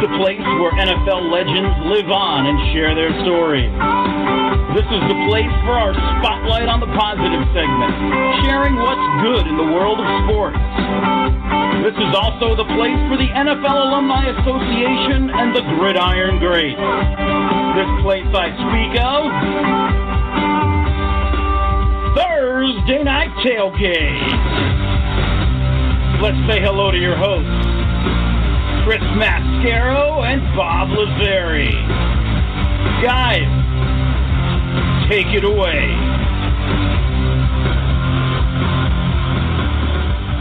the place where NFL legends live on and share their stories. This is the place for our Spotlight on the Positive segment, sharing what's good in the world of sports. This is also the place for the NFL Alumni Association and the Gridiron Greats. This place I speak of, Thursday Night Tailgate. Let's say hello to your hosts, Chris Mascaro and Bob Lazzari. Guys, take it away.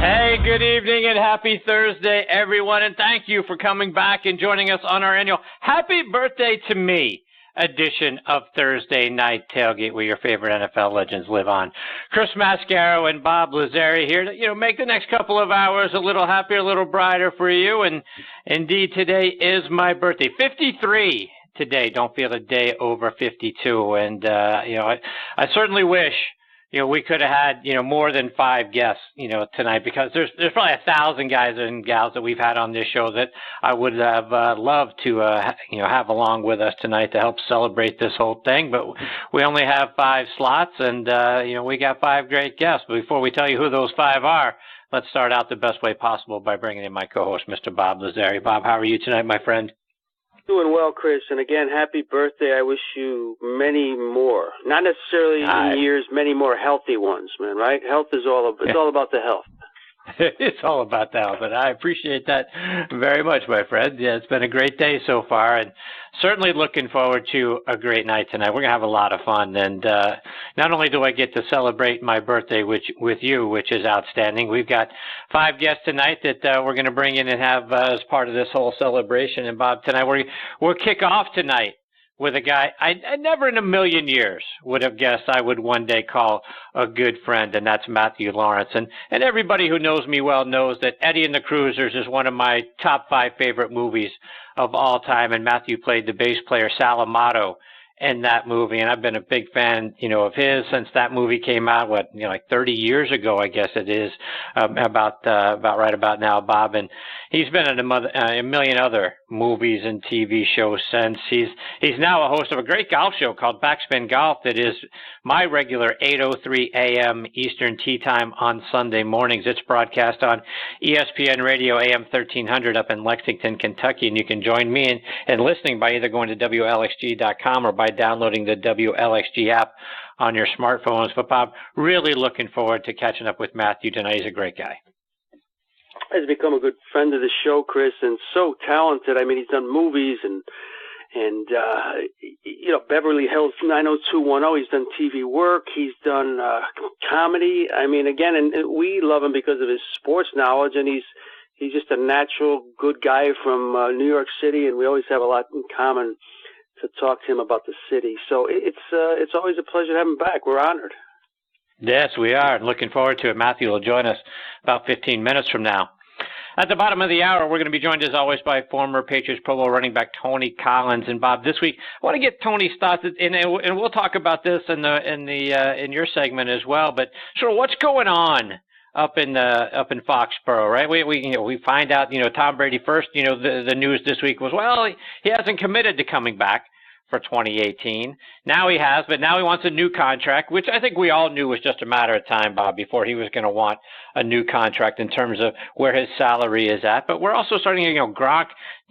Hey, good evening and happy Thursday, everyone, and thank you for coming back and joining us on our annual Happy Birthday to Me edition of Thursday Night Tailgate, where your favorite NFL legends live on. Chris Mascaro and Bob Lazzari here to, make the next couple of hours a little happier, a little brighter for you, and indeed today is my birthday, 53 today. Don't feel a day over 52, and I certainly wish we could have had more than 5 guests tonight, because there's probably 1,000 guys and gals that we've had on this show that I would have loved to have along with us tonight to help celebrate this whole thing. But we only have 5 slots, and we got 5 great guests. But before we tell you who those 5 are, let's start out the best way possible by bringing in my co-host, Mr. Bob Lazzari. Bob, how are you tonight, my friend? Doing well, Chris, and again, happy birthday. I wish you many more, not necessarily in years, many more healthy ones, man, right? Health is all about the health. It's all about that, but I appreciate that very much, my friend. Yeah, it's been a great day so far, and certainly looking forward to a great night tonight. We're going to have a lot of fun, and not only do I get to celebrate my birthday with you, which is outstanding, we've got 5 guests tonight that we're going to bring in and have as part of this whole celebration. And Bob, tonight we'll kick off tonight with a guy I never in a million years would have guessed I would one day call a good friend, and that's Matthew Laurance. And everybody who knows me well knows that Eddie and the Cruisers is one of my top 5 favorite movies of all time, and Matthew played the bass player Sal Amato in that movie, and I've been a big fan, of his since that movie came out, like 30 years ago, I guess it is, about right about now, Bob. And he's been in a million other movies and TV shows since. He's now a host of a great golf show called Backspin Golf that is my regular 8:03 a.m. Eastern Tea Time on Sunday mornings. It's broadcast on ESPN Radio AM 1300 up in Lexington, Kentucky, and you can join me in listening by either going to WLXG.com or by downloading the WLXG app on your smartphones. But Bob, really looking forward to catching up with Matthew tonight. He's a great guy. He's become a good friend of the show, Chris, and so talented. I mean, he's done movies and Beverly Hills 90210. He's done TV work. He's done comedy. I mean, again, and we love him because of his sports knowledge, and he's just a natural good guy from New York City, and we always have a lot in common to talk to him about the city. So it's always a pleasure to have him back. We're honored. Yes, we are. Looking forward to it. Matthew will join us about 15 minutes from now. At the bottom of the hour, we're going to be joined, as always, by former Patriots Pro Bowl running back Tony Collins. And Bob, this week I want to get Tony's thoughts, and we'll talk about this in your segment as well. But sort of what's going on up in Foxborough, right? We find out, Tom Brady first. The news this week was, well, he hasn't committed to coming back for 2018. Now he has, but now he wants a new contract, which I think we all knew was just a matter of time, Bob, before he was going to want a new contract in terms of where his salary is at. But we're also starting, Gronk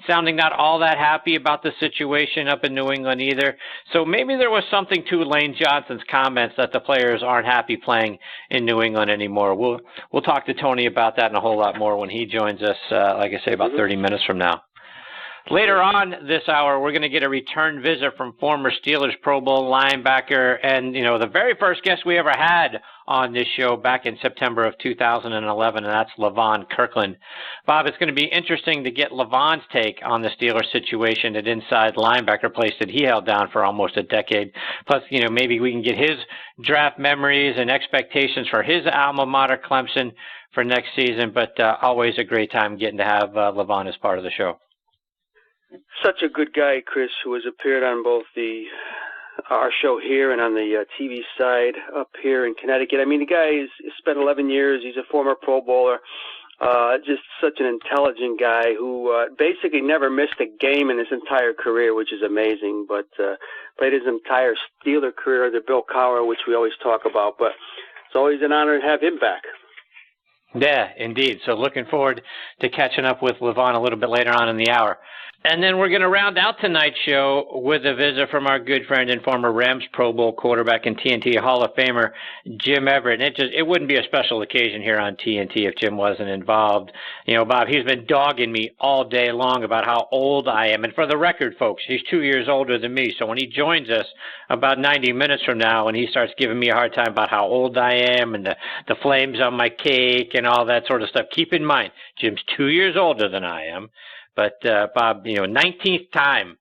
sounding not all that happy about the situation up in New England either. So maybe there was something to Lane Johnson's comments that the players aren't happy playing in New England anymore. We'll talk to Tony about that and a whole lot more when he joins us, like I say, about 30 minutes from now. Later on this hour, we're going to get a return visit from former Steelers Pro Bowl linebacker and, the very first guest we ever had on this show back in September of 2011, and that's Levon Kirkland. Bob, it's going to be interesting to get Levon's take on the Steelers situation at inside linebacker place that he held down for almost a decade. Plus, maybe we can get his draft memories and expectations for his alma mater, Clemson, for next season. But always a great time getting to have Levon as part of the show. Such a good guy, Chris, who has appeared on both our show here and on the TV side up here in Connecticut. I mean, the guy has spent 11 years. He's a former Pro Bowler. Just such an intelligent guy who basically never missed a game in his entire career, which is amazing, but played his entire Steeler career under Bill Cowher, which we always talk about. But it's always an honor to have him back. Yeah, indeed. So looking forward to catching up with Levon a little bit later on in the hour. And then we're going to round out tonight's show with a visit from our good friend and former Rams Pro Bowl quarterback and TNT Hall of Famer, Jim Everett. And it wouldn't be a special occasion here on TNT if Jim wasn't involved. You know, Bob, he's been dogging me all day long about how old I am. And for the record, folks, he's 2 years older than me. So when he joins us about 90 minutes from now and he starts giving me a hard time about how old I am and the flames on my cake and all that sort of stuff, keep in mind, Jim's 2 years older than I am. But, Bob, 19th time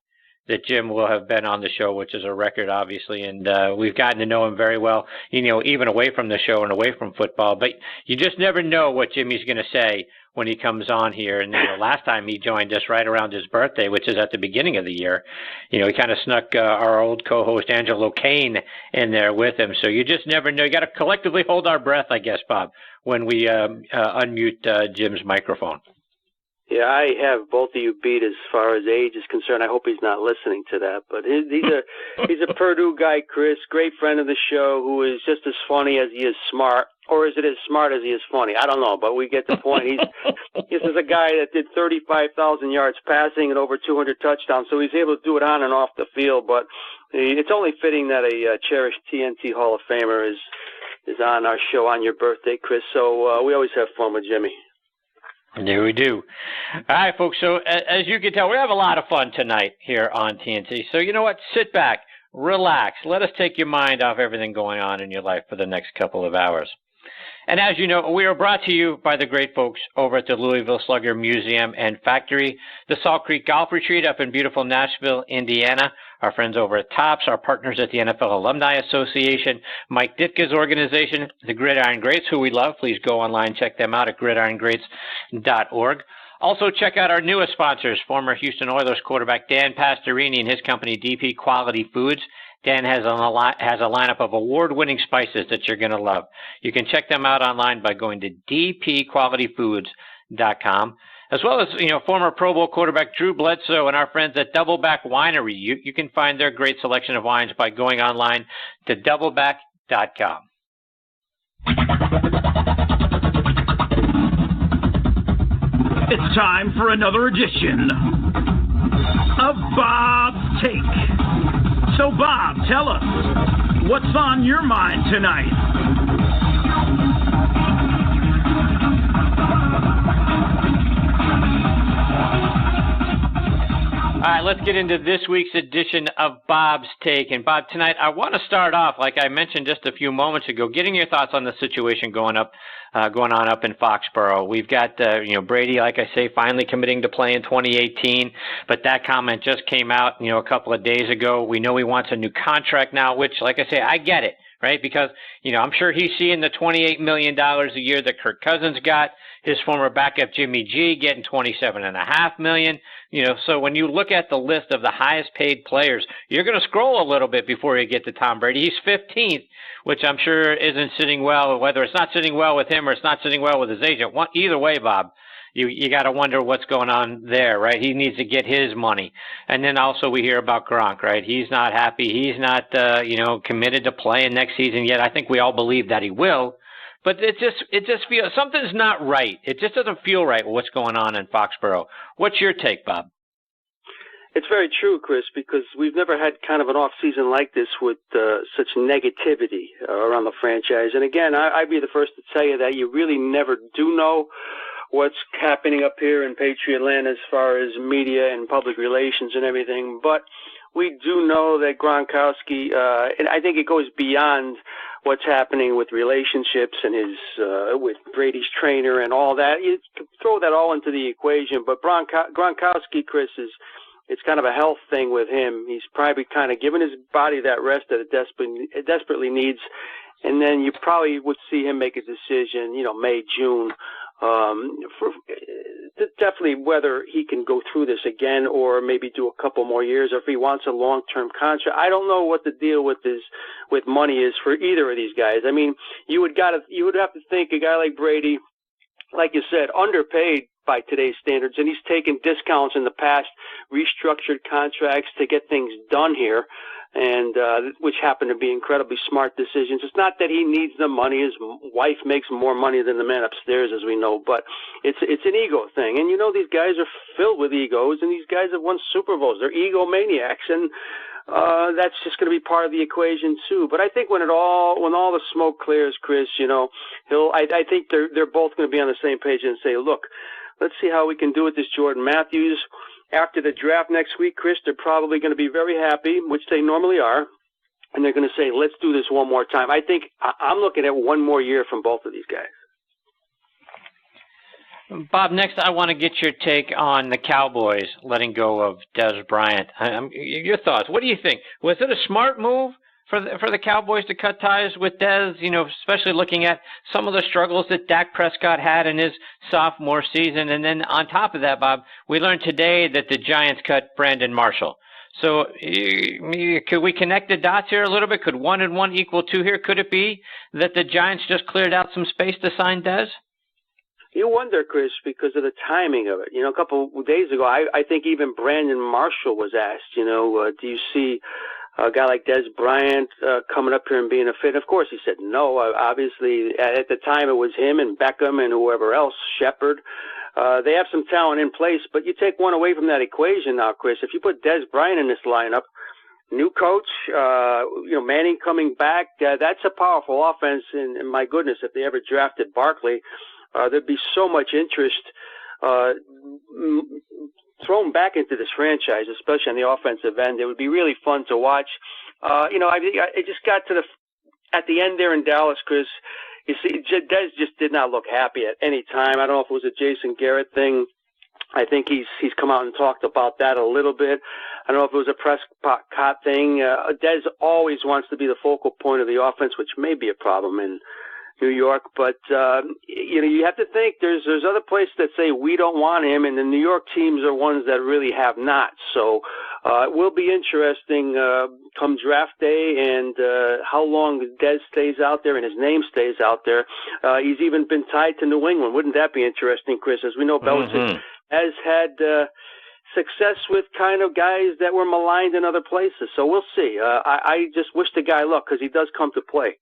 that Jim will have been on the show, which is a record, obviously, and we've gotten to know him very well, even away from the show and away from football. But you just never know what Jimmy's going to say when he comes on here. And last time he joined us right around his birthday, which is at the beginning of the year, he kind of snuck our old co-host Angelo Kane in there with him. So you just never know. You got to collectively hold our breath, I guess, Bob, when we unmute Jim's microphone. Yeah, I have both of you beat as far as age is concerned. I hope he's not listening to that. But he's a Purdue guy, Chris, great friend of the show, who is just as funny as he is smart. Or is it as smart as he is funny? I don't know, but we get the point. This is a guy that did 35,000 yards passing and over 200 touchdowns, so he's able to do it on and off the field. But it's only fitting that a cherished TNT Hall of Famer is on our show on your birthday, Chris. So we always have fun with Jimmy. There we do. All right, folks. So as you can tell, we have a lot of fun tonight here on TNT. So you know what? Sit back, relax. Let us take your mind off everything going on in your life for the next couple of hours. And as you know, we are brought to you by the great folks over at the Louisville Slugger Museum and Factory, the Salt Creek Golf Retreat up in beautiful Nashville, Indiana, our friends over at TOPS, our partners at the NFL Alumni Association, Mike Ditka's organization, the Gridiron Greats, who we love. Please go online, check them out at gridirongreats.org. Also, check out our newest sponsors, former Houston Oilers quarterback Dan Pastorini and his company, DP Quality Foods. Dan has a lineup of award-winning spices that you're going to love. You can check them out online by going to dpqualityfoods.com, as well as former Pro Bowl quarterback Drew Bledsoe and our friends at Doubleback Winery. You can find their great selection of wines by going online to doubleback.com. It's time for another edition of Bob's Take. So, Bob, tell us, what's on your mind tonight? All right, let's get into this week's edition of Bob's Take. And, Bob, tonight I want to start off, like I mentioned just a few moments ago, getting your thoughts on the situation going on up in Foxborough. We've got, Brady, like I say, finally committing to play in 2018, but that comment just came out, a couple of days ago. We know he wants a new contract now, which, like I say, I get it, right? Because, I'm sure he's seeing the $28 million a year that Kirk Cousins got, his former backup Jimmy G getting $27.5 million. So when you look at the list of the highest paid players, you're going to scroll a little bit before you get to Tom Brady. He's 15th, which I'm sure isn't sitting well, whether it's not sitting well with him or it's not sitting well with his agent. Either way, Bob, you got to wonder what's going on there, right? He needs to get his money. And then also we hear about Gronk, right? He's not happy. He's not, committed to playing next season yet. I think we all believe that he will. But it just feels something's not right. It just doesn't feel right with what's going on in Foxborough. What's your take, Bob? It's very true, Chris, because we've never had kind of an off-season like this with such negativity around the franchise. And again, I'd be the first to tell you that you really never do know what's happening up here in Patriot land as far as media and public relations and everything. But we do know that Gronkowski, and I think it goes beyond what's happening with relationships and his with Brady's trainer and all that. You can throw that all into the equation, but Gronkowski, Chris, it's kind of a health thing with him. He's probably kind of giving his body that rest that it desperately needs, and then you probably would see him make a decision, May, June, definitely whether he can go through this again or maybe do a couple more years, or if he wants a long-term contract. I don't know what the deal with money is for either of these guys. I mean, you would have to think a guy like Brady, like you said, underpaid by today's standards, and he's taken discounts in the past, restructured contracts to get things done here, and which happen to be incredibly smart decisions. It's not that he needs the money. His wife makes more money than the man upstairs, as we know, but it's an ego thing. And, these guys are filled with egos, and these guys have won Super Bowls. They're egomaniacs, and that's just going to be part of the equation too. But I think when all the smoke clears, Chris, I think they're both going to be on the same page and say, look, let's see how we can do with this Jordan Matthews. After the draft next week, Chris, they're probably going to be very happy, which they normally are, and they're going to say, let's do this one more time. I think I'm looking at one more year from both of these guys. Bob, next I want to get your take on the Cowboys letting go of Dez Bryant. Your thoughts. What do you think? Was it a smart move for the Cowboys to cut ties with Dez, especially looking at some of the struggles that Dak Prescott had in his sophomore season? And then on top of that, Bob, we learned today that the Giants cut Brandon Marshall. So could we connect the dots here a little bit? Could 1 and 1 equal 2 here? Could it be that the Giants just cleared out some space to sign Dez? You wonder, Chris, because of the timing of it. A couple of days ago, I think even Brandon Marshall was asked, do you see a guy like Dez Bryant coming up here and being a fit? Of course, he said no. Obviously, at the time, it was him and Beckham and whoever else, Shepard. They have some talent in place, but you take one away from that equation now, Chris. If you put Dez Bryant in this lineup, new coach, Manning coming back, that's a powerful offense. And my goodness, if they ever drafted Barkley, there'd be so much interest thrown back into this franchise, especially on the offensive end. It would be really fun to watch. It just got to at the end there in Dallas, Chris. You see, Dez just did not look happy at any time. I don't know if it was a Jason Garrett thing. I think he's come out and talked about that a little bit. I don't know if it was a Prescott thing. Dez always wants to be the focal point of the offense, which may be a problem in New York, but you have to think there's other places that say we don't want him, and the New York teams are ones that really have not. So it will be interesting come draft day and how long Dez stays out there and his name stays out there. He's even been tied to New England. Wouldn't that be interesting, Chris? As we know, Belichick has had success with kind of guys that were maligned in other places. So we'll see. I just wish the guy luck because he does come to play.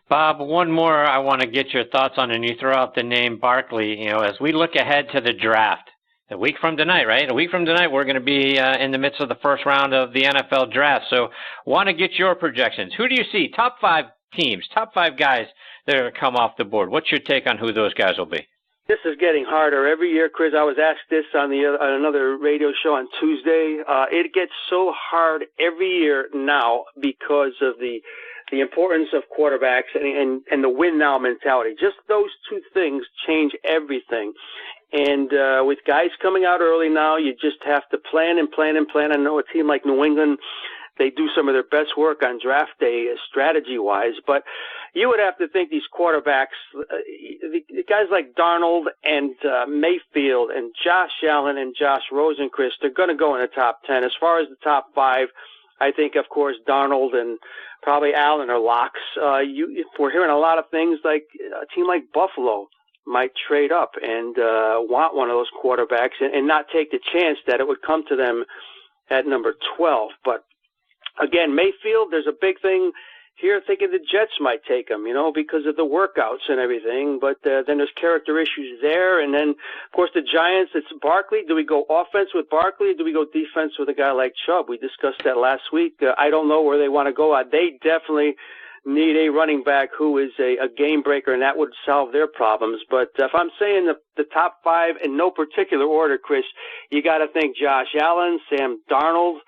Bob, one more I want to get your thoughts on, and you throw out the name Barkley. As we look ahead to the draft, a week from tonight, right? A week from tonight, we're going to be in the midst of the first round of the NFL draft. So want to get your projections. Who do you see? Top 5 teams, top 5 guys that are going to come off the board. What's your take on who those guys will be? This is getting harder every year, Chris. I was asked this on another radio show on Tuesday. It gets so hard every year now because of the importance of quarterbacks and the win now mentality. Just those two things change everything. And with guys coming out early now, you just have to plan and plan and plan. I know a team like New England, they do some of their best work on draft day strategy-wise, but you would have to think these quarterbacks, the guys like Darnold and Mayfield and Josh Allen and Josh Rosen, Chris, they're going to go in the top 10. As far as the top 5, I think, of course, Darnold and probably Allen are locks. We're hearing a lot of things like a team like Buffalo might trade up and want one of those quarterbacks and not take the chance that it would come to them at number 12. But again, Mayfield, there's a big thing here thinking the Jets might take him, because of the workouts and everything. But then there's character issues there. And then, of course, the Giants, it's Barkley. Do we go offense with Barkley or do we go defense with a guy like Chubb? We discussed that last week. I don't know where they want to go. They definitely need a running back who is a game breaker, and that would solve their problems. But if I'm saying the top 5 in no particular order, Chris, you got to think Josh Allen, Sam Darnold,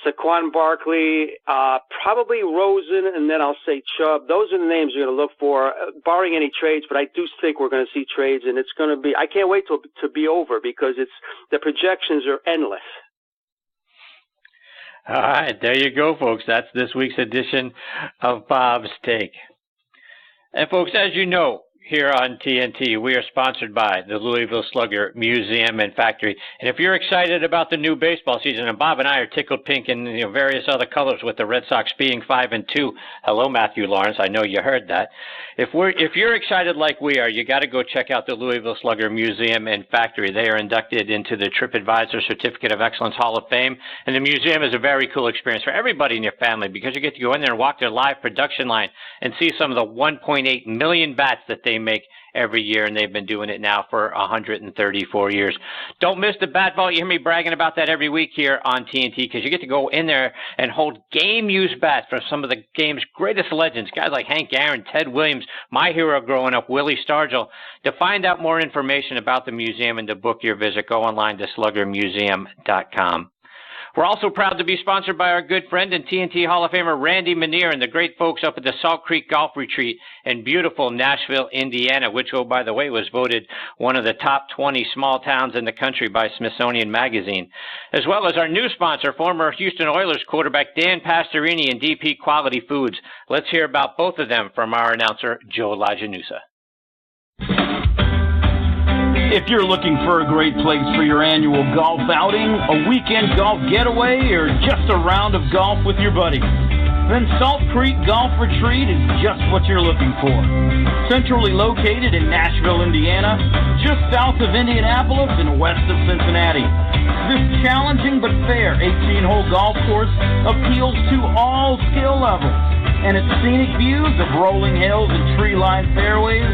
Saquon Barkley, probably Rosen, and then I'll say Chubb. Those are the names you're going to look for, barring any trades. But I do think we're going to see trades, and it's going to be. I can't wait to be over because the projections are endless. All right, there you go, folks. That's this week's edition of Bob's Take. And folks, as you know, here on TNT, we are sponsored by the Louisville Slugger Museum and Factory. And if you're excited about the new baseball season, and Bob and I are tickled pink in various other colors with the Red Sox being 5-2. Hello, Matthew Laurance. I know you heard that. If you're excited like we are, you got to go check out the Louisville Slugger Museum and Factory. They are inducted into the TripAdvisor Certificate of Excellence Hall of Fame, and the museum is a very cool experience for everybody in your family because you get to go in there and walk their live production line and see some of the 1.8 million bats that they make every year, and they've been doing it now for 134 years. Don't miss the bat vault. You hear me bragging about that every week here on TNT because you get to go in there and hold game-used bats from some of the game's greatest legends, guys like Hank Aaron, Ted Williams, my hero growing up, Willie Stargell. To find out more information about the museum and to book your visit, go online to sluggermuseum.com. We're also proud to be sponsored by our good friend and TNT Hall of Famer Randy Manier and the great folks up at the Salt Creek Golf Retreat in beautiful Nashville, Indiana, which, oh, by the way, was voted one of the top 20 small towns in the country by Smithsonian Magazine, as well as our new sponsor, former Houston Oilers quarterback Dan Pastorini and DP Quality Foods. Let's hear about both of them from our announcer, Joe Lajanusa. If you're looking for a great place for your annual golf outing, a weekend golf getaway, or just a round of golf with your buddies, then Salt Creek Golf Retreat is just what you're looking for. Centrally located in Nashville, Indiana, just south of Indianapolis and west of Cincinnati. This challenging but fair 18-hole golf course appeals to all skill levels, and its scenic views of rolling hills and tree-lined fairways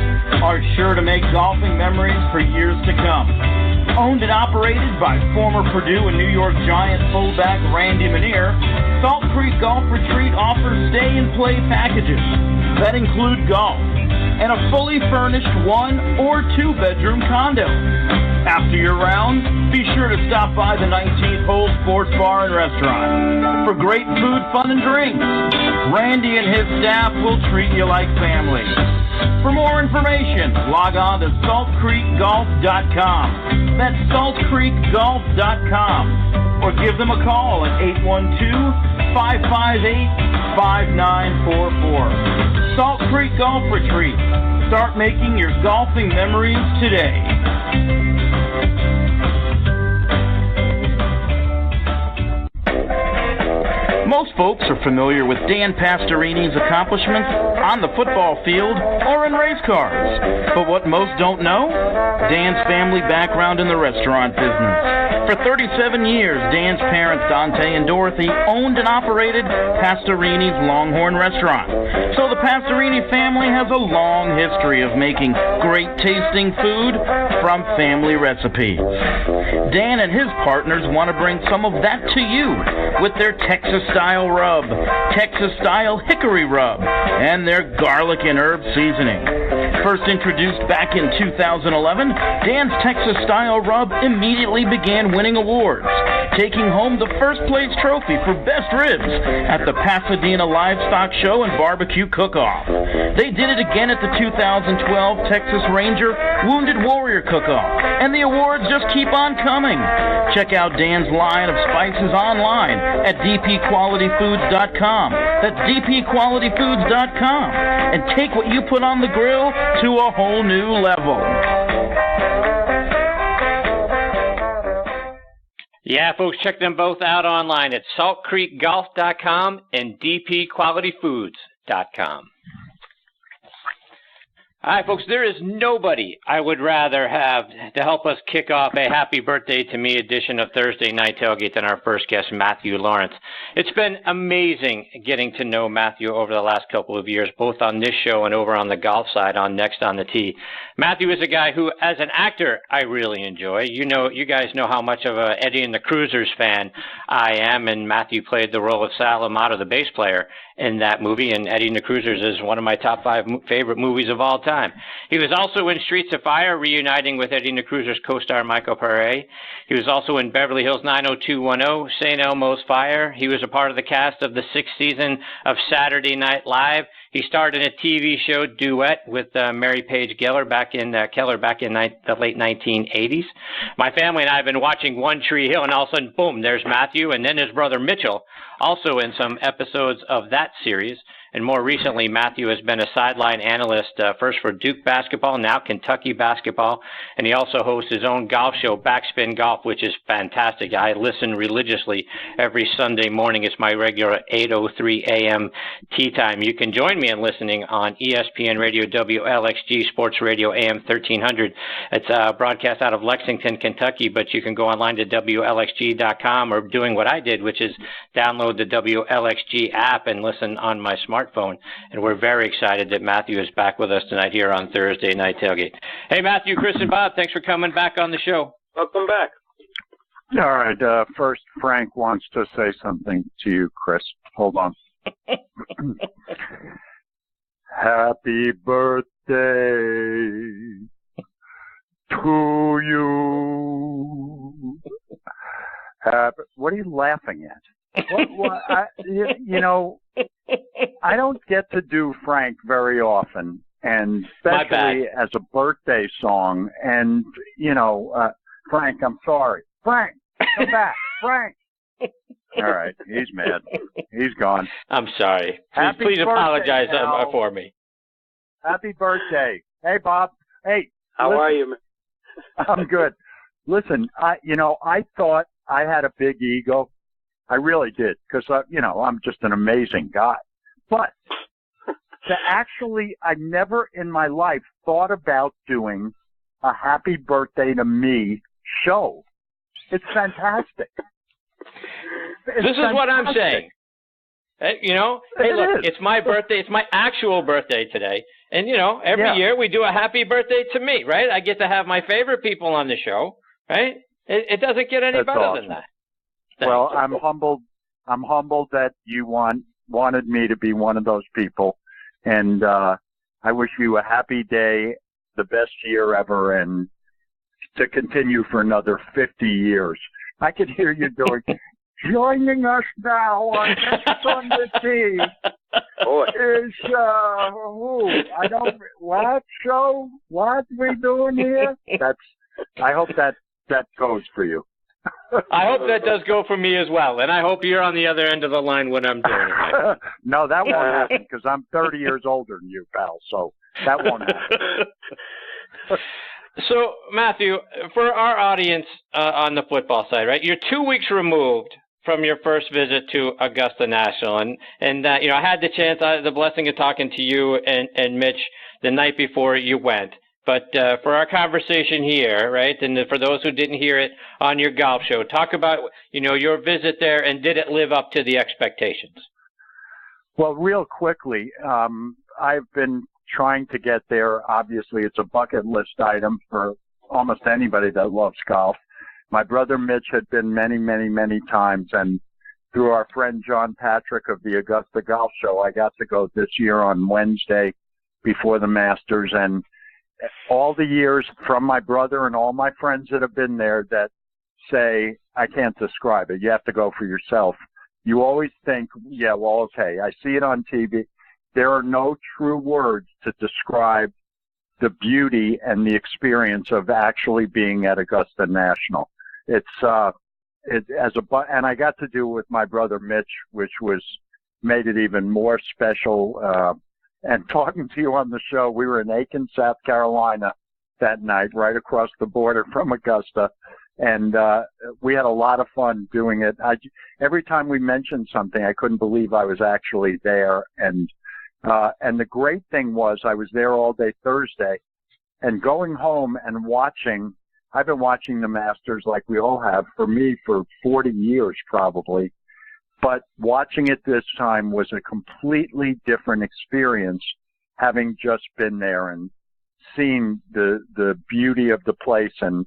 are sure to make golfing memories for years to come. Owned and operated by former Purdue and New York Giant fullback Randy Manier, Salt Creek Golf Retreat offers stay-and-play packages that include golf and a fully furnished 1- or 2-bedroom condo. After your round, be sure to stop by the 19th Hole Sports Bar and Restaurant for great food, fun, and drinks. Randy and his staff will treat you like family. For more information, log on to saltcreekgolf.com. That's saltcreekgolf.com. Or give them a call at 812-558-5944. Salt Creek Golf Retreat. Start making your golfing memories today. Most folks are familiar with Dan Pastorini's accomplishments on the football field or in race cars. But what most don't know? Dan's family background in the restaurant business. For 37 years, Dan's parents, Dante and Dorothy, owned and operated Pastorini's Longhorn Restaurant. So the Pastorini family has a long history of making great tasting food from family recipes. Dan and his partners want to bring some of that to you with their Texas-style rub, Texas-style hickory rub, and their garlic and herb seasoning. First introduced back in 2011, Dan's Texas-style rub immediately began winning awards, taking home the first-place trophy for Best Ribs at the Pasadena Livestock Show and Barbecue Cook-Off. They did it again at the 2012 Texas Ranger Wounded Warrior Cook-Off, and the awards just keep on coming. Check out Dan's line of spices online at dpqualityfoods.com. That's dpqualityfoods.com. And take what you put on the grill to a whole new level. Yeah, folks, check them both out online at saltcreekgolf.com and dpqualityfoods.com. All right, folks, there is nobody I would rather have to help us kick off a Happy Birthday to Me edition of Thursday Night Tailgate than our first guest, Matthew Laurance. It's been amazing getting to know Matthew over the last couple of years, both on this show and over on the golf side on Next on the Tee. Matthew is a guy who, as an actor, I really enjoy. You guys know how much of a Eddie and the Cruisers fan I am, and Matthew played the role of Sal Amato, the bass player, in that movie, and Eddie and the Cruisers is one of my top 5 favorite movies of all time. He was also in Streets of Fire, reuniting with Eddie and the Cruisers co-star Michael Paré. He was also in Beverly Hills 90210, St. Elmo's Fire. He was a part of the cast of the 6th season of Saturday Night Live. He starred in a TV show duet with Mary Page Keller back in the late 1980s. My family and I have been watching One Tree Hill, and all of a sudden, boom, there's Matthew, and then his brother Mitchell, also in some episodes of that series. And more recently, Matthew has been a sideline analyst, first for Duke basketball, now Kentucky basketball. And he also hosts his own golf show, Backspin Golf, which is fantastic. I listen religiously every Sunday morning. It's my regular 8:03 a.m. tee time. You can join me in listening on ESPN Radio, WLXG Sports Radio, AM 1300. It's broadcast out of Lexington, Kentucky, but you can go online to WLXG.com or doing what I did, which is download the WLXG app and listen on my smartphone. And we're very excited that Matthew is back with us tonight here on Thursday Night Tailgate. Hey, Matthew, Chris, and Bob, thanks for coming back on the show. Welcome back. All right. First, Frank wants to say something to you, Chris. Hold on. Happy birthday to you. What are you laughing at? I don't get to do Frank very often, and especially as a birthday song. And, Frank, I'm sorry. Frank, come back. Frank. All right. He's mad. He's gone. I'm sorry. Please apologize for me. Happy birthday. Hey, Bob. Hey. How are you, man? I'm good. Listen, I thought I had a big ego. I really did, because, I'm just an amazing guy. But I never in my life thought about doing a happy birthday to me show. It's fantastic. This is what I'm saying. Hey, look, it's my birthday. It's my actual birthday today. And, every year we do a happy birthday to me, right? I get to have my favorite people on the show, right? It doesn't get any better than that. Thanks. Well, I'm humbled. I'm humbled that you wanted me to be one of those people, and I wish you a happy day, the best year ever, and to continue for another 50 years. I could hear you doing. Joining us now on Next on the Tee is what show? What we doing here? I hope that goes for you. I hope that does go for me as well, and I hope you're on the other end of the line when I'm doing it. No, that won't happen because I'm 30 years older than you, pal, so that won't happen. So, Matthew, for our audience on the football side, right, you're 2 weeks removed from your first visit to Augusta National, and I had the blessing of talking to you and Mitch the night before you went. But for our conversation here, right, and for those who didn't hear it on your golf show, talk about, your visit there, and did it live up to the expectations? Well, real quickly, I've been trying to get there. Obviously, it's a bucket list item for almost anybody that loves golf. My brother Mitch had been many, many, many times, and through our friend John Patrick of the Augusta Golf Show, I got to go this year on Wednesday before the Masters, and all the years from my brother and all my friends that have been there that say, I can't describe it. You have to go for yourself. You always think, okay, I see it on TV. There are no true words to describe the beauty and the experience of actually being at Augusta National. And I got to do it with my brother Mitch, which made it even more special. And talking to you on the show, we were in Aiken, South Carolina that night, right across the border from Augusta. And we had a lot of fun doing it. Every time we mentioned something, I couldn't believe I was actually there. And the great thing was I was there all day Thursday, and going home and watching. I've been watching the Masters like we all have, for me, for 40 years probably. But watching it this time was a completely different experience, having just been there and seen the beauty of the place, and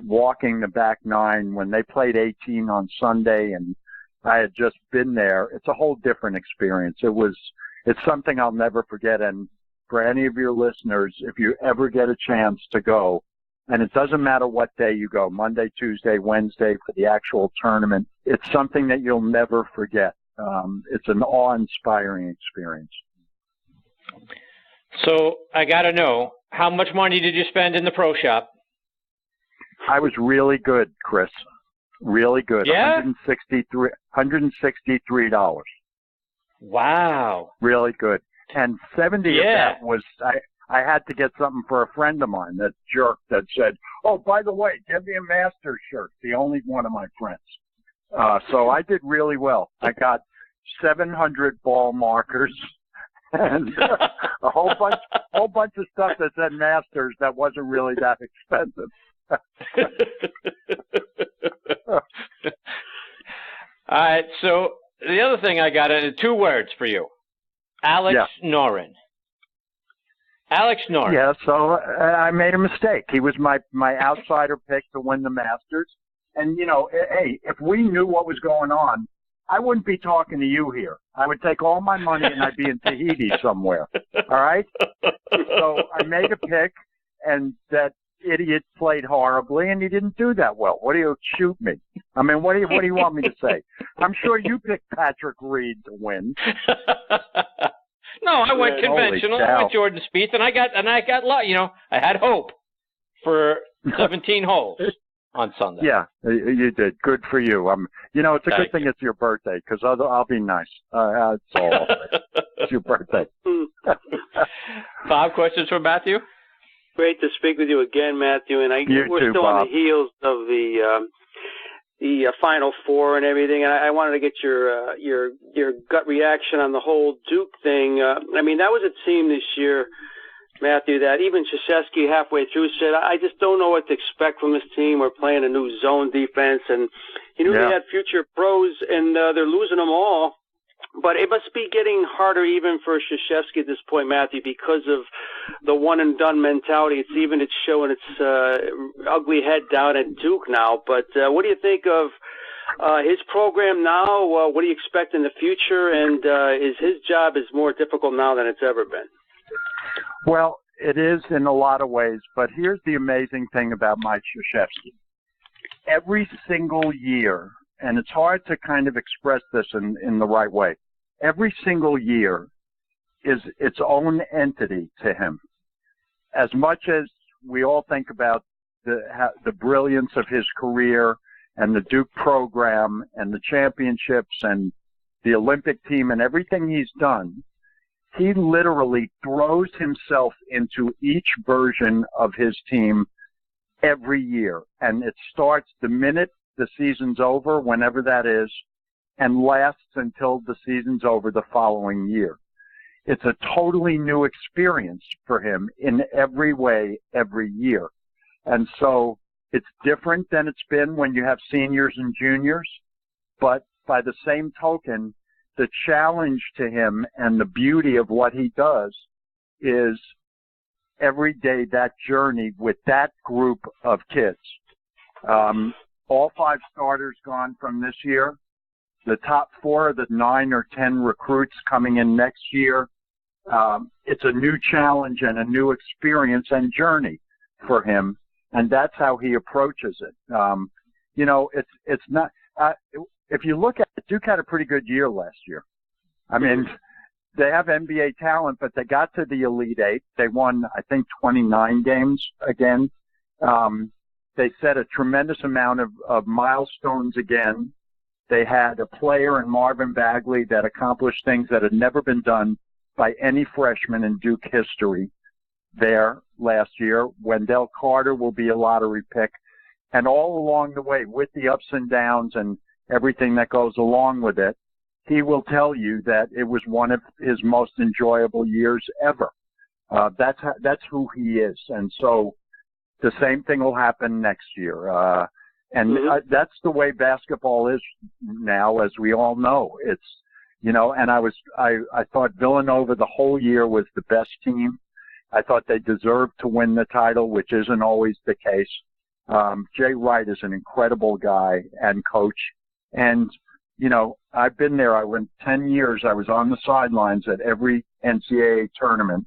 walking the back nine when they played 18 on Sunday, and I had just been there. It's a whole different experience. It's something I'll never forget. And for any of your listeners, if you ever get a chance to go, and it doesn't matter what day you go, Monday, Tuesday, Wednesday, for the actual tournament, it's something that you'll never forget. It's an awe-inspiring experience. So I got to know, how much money did you spend in the pro shop? I was really good, Chris. Really good. Yeah? $163. Wow. Really good. And 70 of that was I had to get something for a friend of mine, that jerk that said, "Oh, by the way, give me a Masters shirt." The only one of my friends. So I did really well. I got 700 ball markers and a whole bunch of stuff that said Masters that wasn't really that expensive. All right, so the other thing I got is 2 words for you. Alex Noren. Alex Noren. Yeah, so I made a mistake. He was my outsider pick to win the Masters. And, hey, if we knew what was going on, I wouldn't be talking to you here. I would take all my money and I'd be in Tahiti somewhere. All right? So I made a pick, and that idiot played horribly, and he didn't do that well. What do you shoot me? I mean, what do you want me to say? I'm sure you picked Patrick Reed to win. No, I went conventional. I went Jordan Spieth, and I got luck. I had hope for 17 holes on Sunday. Yeah, you did. Good for you. It's a good thing it's your birthday, because I'll be nice. It's all right. It's your birthday. Bob, questions from Matthew? Great to speak with you again, Matthew. And we're still Bob. on the heels of the Final Four and everything. And I wanted to get your gut reaction on the whole Duke thing. That was a team this year, Matthew, that even Krzyzewski halfway through said, "I just don't know what to expect from this team. We're playing a new zone defense." And he knew they had future pros, and they're losing them all. But it must be getting harder even for Krzyzewski at this point, Matthew, because of the one-and-done mentality. It's showing its ugly head down at Duke now. But what do you think of his program now? What do you expect in the future? And is his job more difficult now than it's ever been? Well, it is in a lot of ways. But here's the amazing thing about Mike Krzyzewski. Every single year, and it's hard to kind of express this in the right way, every single year is its own entity to him. As much as we all think about the brilliance of his career and the Duke program and the championships and the Olympic team and everything he's done, he literally throws himself into each version of his team every year. And it starts the minute the season's over, whenever that is, and lasts until the season's over the following year. It's a totally new experience for him in every way, every year. And so it's different than it's been when you have seniors and juniors, but by the same token, the challenge to him and the beauty of what he does is every day that journey with that group of kids. All 5 starters gone from this year. The top 4 of the 9 or 10 recruits coming in next year. It's a new challenge and a new experience and journey for him, and that's how he approaches it. It's not. If you look at it, Duke had a pretty good year last year. I mean, they have NBA talent, but they got to the Elite Eight. They won, I think, 29 games again. They set a tremendous amount of milestones again. They had a player in Marvin Bagley that accomplished things that had never been done by any freshman in Duke history there last year. Wendell Carter will be a lottery pick. And all along the way, with the ups and downs and everything that goes along with it, he will tell you that it was one of his most enjoyable years ever. That's who he is. And so the same thing will happen next year. That's the way basketball is now, as we all know. It's, and I thought Villanova the whole year was the best team. I thought they deserved to win the title, which isn't always the case. Jay Wright is an incredible guy and coach. And, I've been there. I went 10 years. I was on the sidelines at every NCAA tournament,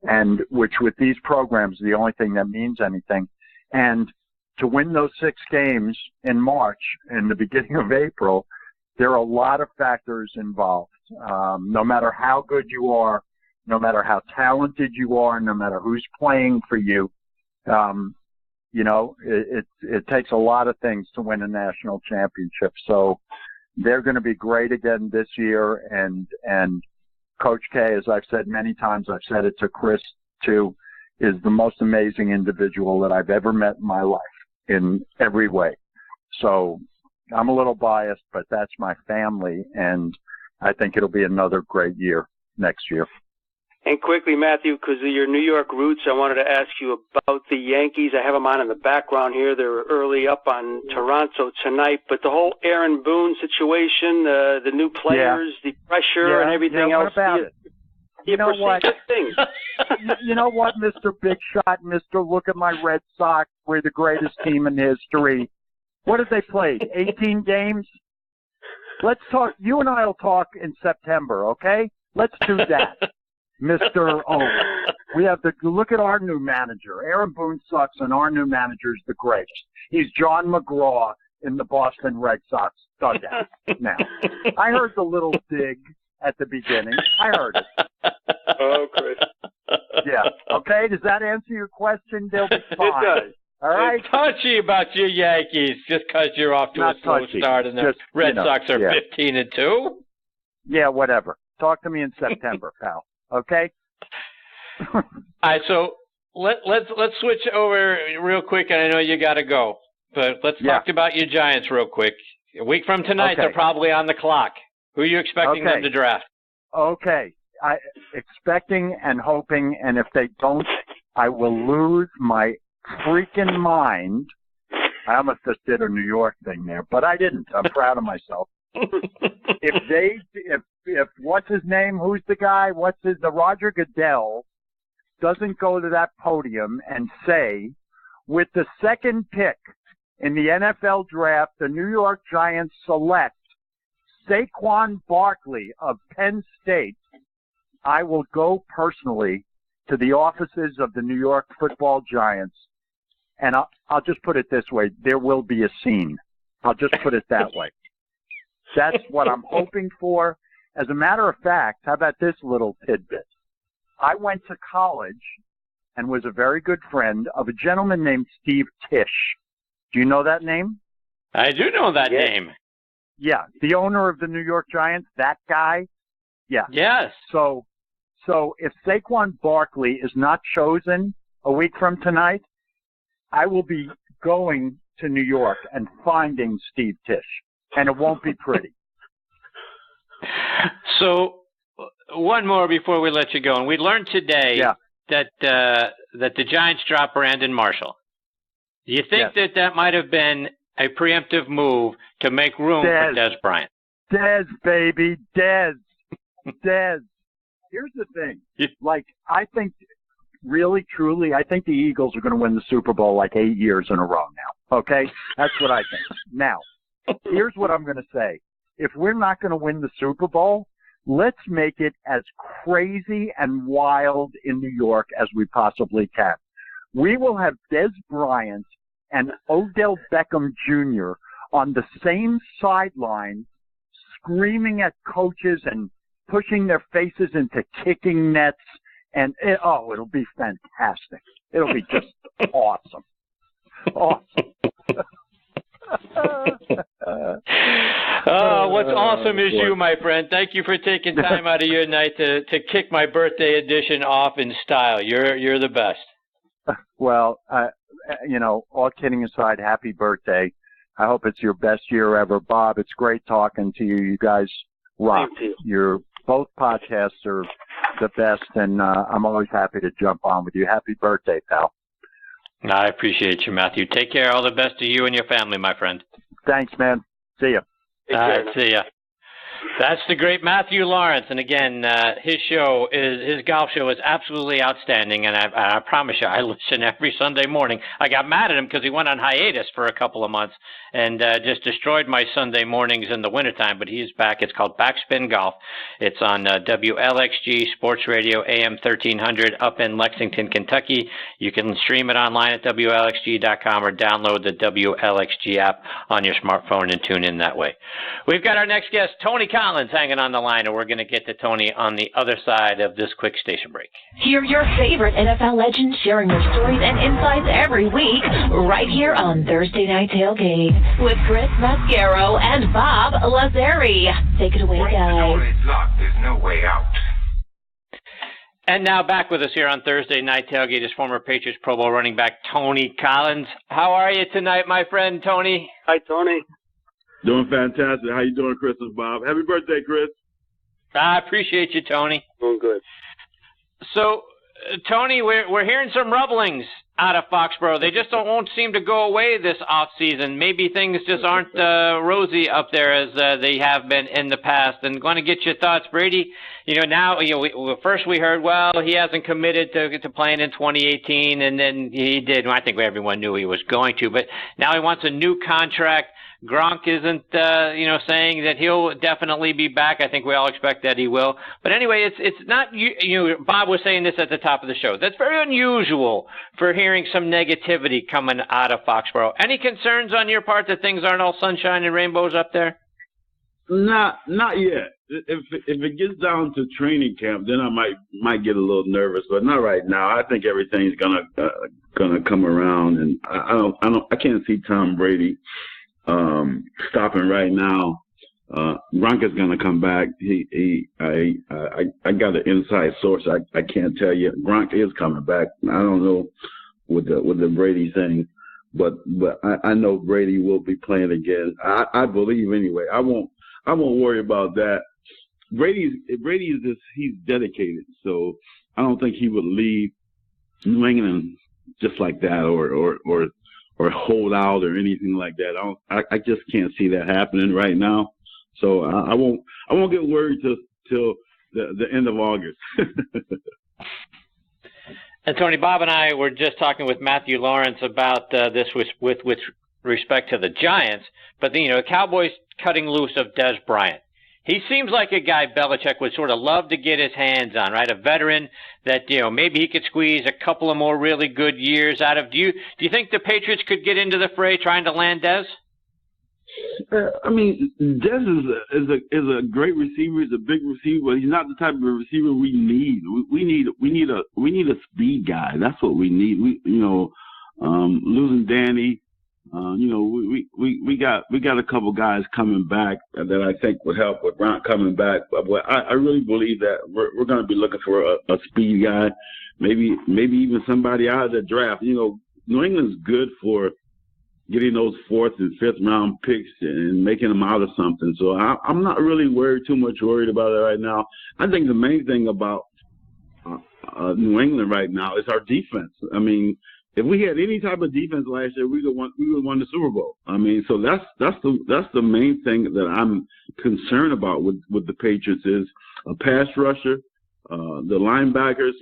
and which with these programs, the only thing that means anything. And to win those 6 games in March and the beginning of April, there are a lot of factors involved. No matter how good you are, no matter how talented you are, no matter who's playing for you. It takes a lot of things to win a national championship. So they're going to be great again this year. And Coach K, as I've said many times, I've said it to Chris too, is the most amazing individual that I've ever met in my life in every way. So I'm a little biased, but that's my family, and I think it'll be another great year next year. And quickly, Matthew, because of your New York roots, I wanted to ask you about the Yankees. I have them on in the background here. They're early up on Toronto tonight, but the whole Aaron Boone situation, the new players, the pressure, and everything else. What about it? You know what? You know what, Mr. Big Shot, Mr. Look at my Red Sox. We're the greatest team in history. What have they played? 18 games? Let's talk. You and I will talk in September, okay? Let's do that. Mr. O. We have to look at our new manager. Aaron Boone sucks, and our new manager is the greatest. He's John McGraw in the Boston Red Sox dugout. Now, I heard the little dig at the beginning. I heard it. Oh, Chris. Yeah. Okay, does that answer your question? They'll be fine. It does. All right? It's touchy about your Yankees just because you're off to Not a slow touchy. start and the Just, Red Sox are 15-2. Yeah, whatever. Talk to me in September, pal. Okay? All right, so let's switch over real quick, and I know you got to go, but let's talk about your Giants real quick. A week from tonight, they're probably on the clock. Who are you expecting them to draft? Okay. Expecting and hoping, and if they don't, I will lose my freaking mind. I almost just did a New York thing there, but I didn't. I'm proud of myself. If what's his name? Who's the guy? The Roger Goodell doesn't go to that podium and say, with the second pick in the NFL draft, the New York Giants select Saquon Barkley of Penn State, I will go personally to the offices of the New York Football Giants, and I'll just put it this way: there will be a scene. I'll just put it that way. That's what I'm hoping for. As a matter of fact, how about this little tidbit? I went to college and was a very good friend of a gentleman named Steve Tisch. Do you know that name? I do know that name. Yeah, the owner of the New York Giants, that guy. Yeah. Yes. So if Saquon Barkley is not chosen a week from tonight, I will be going to New York and finding Steve Tisch, and it won't be pretty. So one more before we let you go. And we learned today that the Giants dropped Brandon Marshall. Do you think that might have been a preemptive move to make room for Dez Bryant? Dez, baby, Dez. Dez. Here's the thing. I think, really, truly, I think the Eagles are going to win the Super Bowl like 8 years in a row now. Okay? That's what I think. Now, here's what I'm going to say. If we're not going to win the Super Bowl, let's make it as crazy and wild in New York as we possibly can. We will have Dez Bryant and Odell Beckham Jr. on the same sideline screaming at coaches and pushing their faces into kicking nets. And, it'll be fantastic. It'll be just awesome. Awesome. What's awesome is you, my friend. Thank you for taking time out of your night to kick my birthday edition off in style. You're the best. Well, all kidding aside, happy birthday. I hope it's your best year ever. Bob, it's great talking to you. You guys rock. Your both podcasts are the best, and I'm always happy to jump on with you. Happy birthday, pal. I appreciate you, Matthew. Take care. All the best to you and your family, my friend. Thanks, man. See ya. All right, see ya. That's the great Matthew Laurance, and again, his golf show is absolutely outstanding, and I promise you, I listen every Sunday morning. I got mad at him because he went on hiatus for a couple of months and just destroyed my Sunday mornings in the wintertime, but he is back. It's called Backspin Golf. It's on WLXG Sports Radio, AM 1300 up in Lexington, Kentucky. You can stream it online at WLXG.com or download the WLXG app on your smartphone and tune in that way. We've got our next guest, Tony Collins. Collins hanging on the line, and we're going to get to Tony on the other side of this quick station break. Hear your favorite NFL legends sharing their stories and insights every week, right here on Thursday Night Tailgate with Chris Mascaro and Bob Lazari. Take it away, guys. There's no way out. And now back with us here on Thursday Night Tailgate is former Patriots Pro Bowl running back Tony Collins. How are you tonight, my friend Tony? Hi, Tony. Doing fantastic. How you doing, Chris and Bob? Happy birthday, Chris. I appreciate you, Tony. Doing good. So, Tony, we're hearing some rumblings out of Foxborough. They just won't seem to go away this off season. Maybe things just aren't rosy up there as they have been in the past. And going to get your thoughts, Brady. Now first we heard, well, he hasn't committed to playing in 2018, and then he did. Well, I think everyone knew he was going to, but now he wants a new contract. Gronk isn't, saying that he'll definitely be back. I think we all expect that he will. But anyway, it's not, Bob was saying this at the top of the show. That's very unusual for hearing some negativity coming out of Foxborough. Any concerns on your part that things aren't all sunshine and rainbows up there? Not yet. If it gets down to training camp, then I might get a little nervous, but not right now. I think everything's gonna come around, and I can't see Tom Brady stopping right now. Gronk is going to come back. I got an inside source. I can't tell you. Gronk is coming back. I don't know with the Brady thing, but I know Brady will be playing again. I believe anyway. I won't worry about that. Brady is just, he's dedicated, so I don't think he would leave New England just like that or hold out or anything like that. I just can't see that happening right now. So I won't get worried till the end of August. And Tony, Bob and I were just talking with Matthew Laurance about this with respect to the Giants, but the Cowboys cutting loose of Dez Bryant. He seems like a guy Belichick would sort of love to get his hands on, right? A veteran that, maybe he could squeeze a couple of more really good years out of. Do you think the Patriots could get into the fray trying to land Dez? Dez is a great receiver. He's a big receiver, but he's not the type of receiver we need. We need a speed guy. That's what we need. Losing Danny. We got a couple guys coming back that I think would help with Gronk coming back. But I really believe that we're going to be looking for a speed guy, maybe even somebody out of the draft. New England's good for getting those fourth and fifth round picks and making them out of something. So I'm not really too much worried about it right now. I think the main thing about New England right now is our defense. If we had any type of defense last year, we would have won the Super Bowl. So that's the main thing that I'm concerned about with the Patriots is a pass rusher, the linebackers.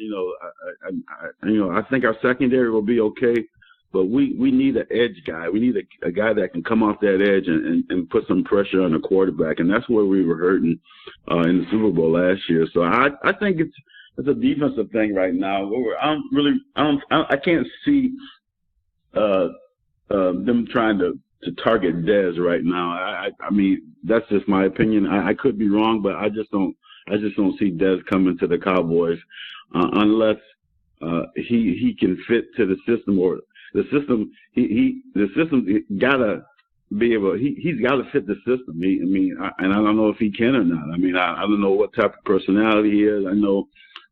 I think our secondary will be okay, but we need an edge guy. We need a guy that can come off that edge and put some pressure on the quarterback, and that's where we were hurting in the Super Bowl last year. So I think it's a defensive thing right now. I can't see them trying to target Dez right now. That's just my opinion. I could be wrong, but I just don't see Dez coming to the Cowboys unless he can fit to the system, or the system. The system gotta be able. He's got to fit the system. I don't know if he can or not. I don't know what type of personality he is. I know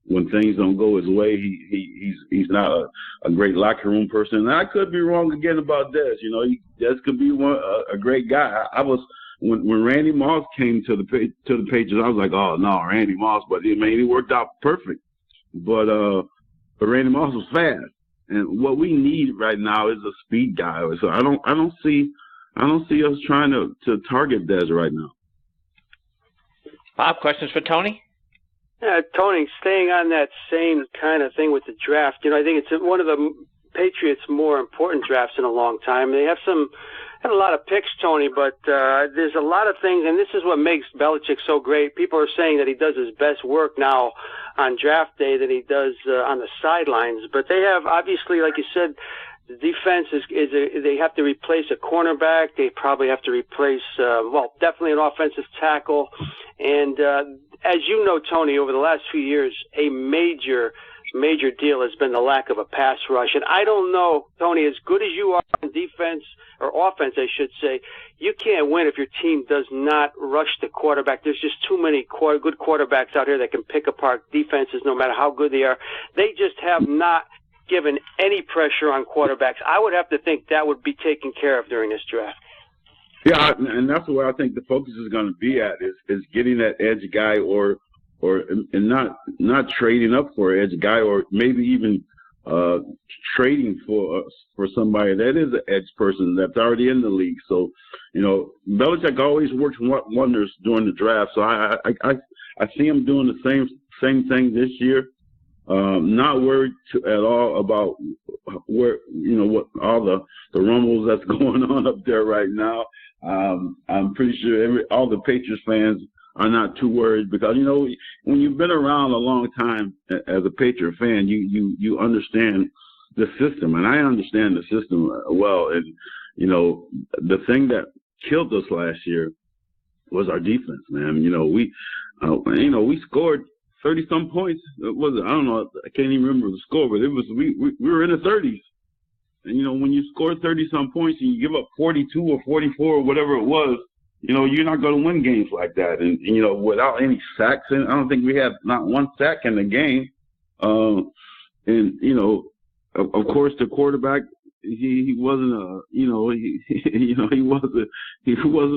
when things don't go his way, he's not a great locker room person. And I could be wrong again about Dez. Dez could be a great guy. I was when Randy Moss came to the Patriots, I was like, oh no, Randy Moss, but he worked out perfect. But Randy Moss was fast, and what we need right now is a speed guy. So I don't see us trying to target Dez right now. Bob, questions for Tony? Yeah, Tony, staying on that same kind of thing with the draft, I think it's one of the Patriots' more important drafts in a long time. They had a lot of picks, Tony, but there's a lot of things, and this is what makes Belichick so great. People are saying that he does his best work now on draft day than he does on the sidelines. But they have, obviously, like you said, The defense they have to replace a cornerback. They probably have to replace, definitely an offensive tackle. And as you know, Tony, over the last few years, a major deal has been the lack of a pass rush. And I don't know, Tony, as good as you are on defense, or offense, I should say, you can't win if your team does not rush the quarterback. There's just too many good quarterbacks out here that can pick apart defenses no matter how good they are. They just have not given any pressure on quarterbacks. I would have to think that would be taken care of during this draft. Yeah, and that's where I think the focus is going to be at is getting that edge guy and not trading up for an edge guy, or maybe even trading for somebody that is an edge person that's already in the league. So, Belichick always works wonders during the draft. So I see him doing the same thing this year. Not worried at all about where what all the rumbles that's going on up there right now. I'm pretty sure all the Patriots fans are not too worried, because when you've been around a long time as a Patriot fan, you understand the system, and I understand the system well. And the thing that killed us last year was our defense, man. We scored 30-some points. I don't know. I can't even remember the score, but it was we were in the 30s. And when you score 30-some points and you give up 42 or 44 or whatever it was, you're not going to win games like that. And without any sacks, and I don't think we had not one sack in the game. Of course, the quarterback, he wasn't he wasn't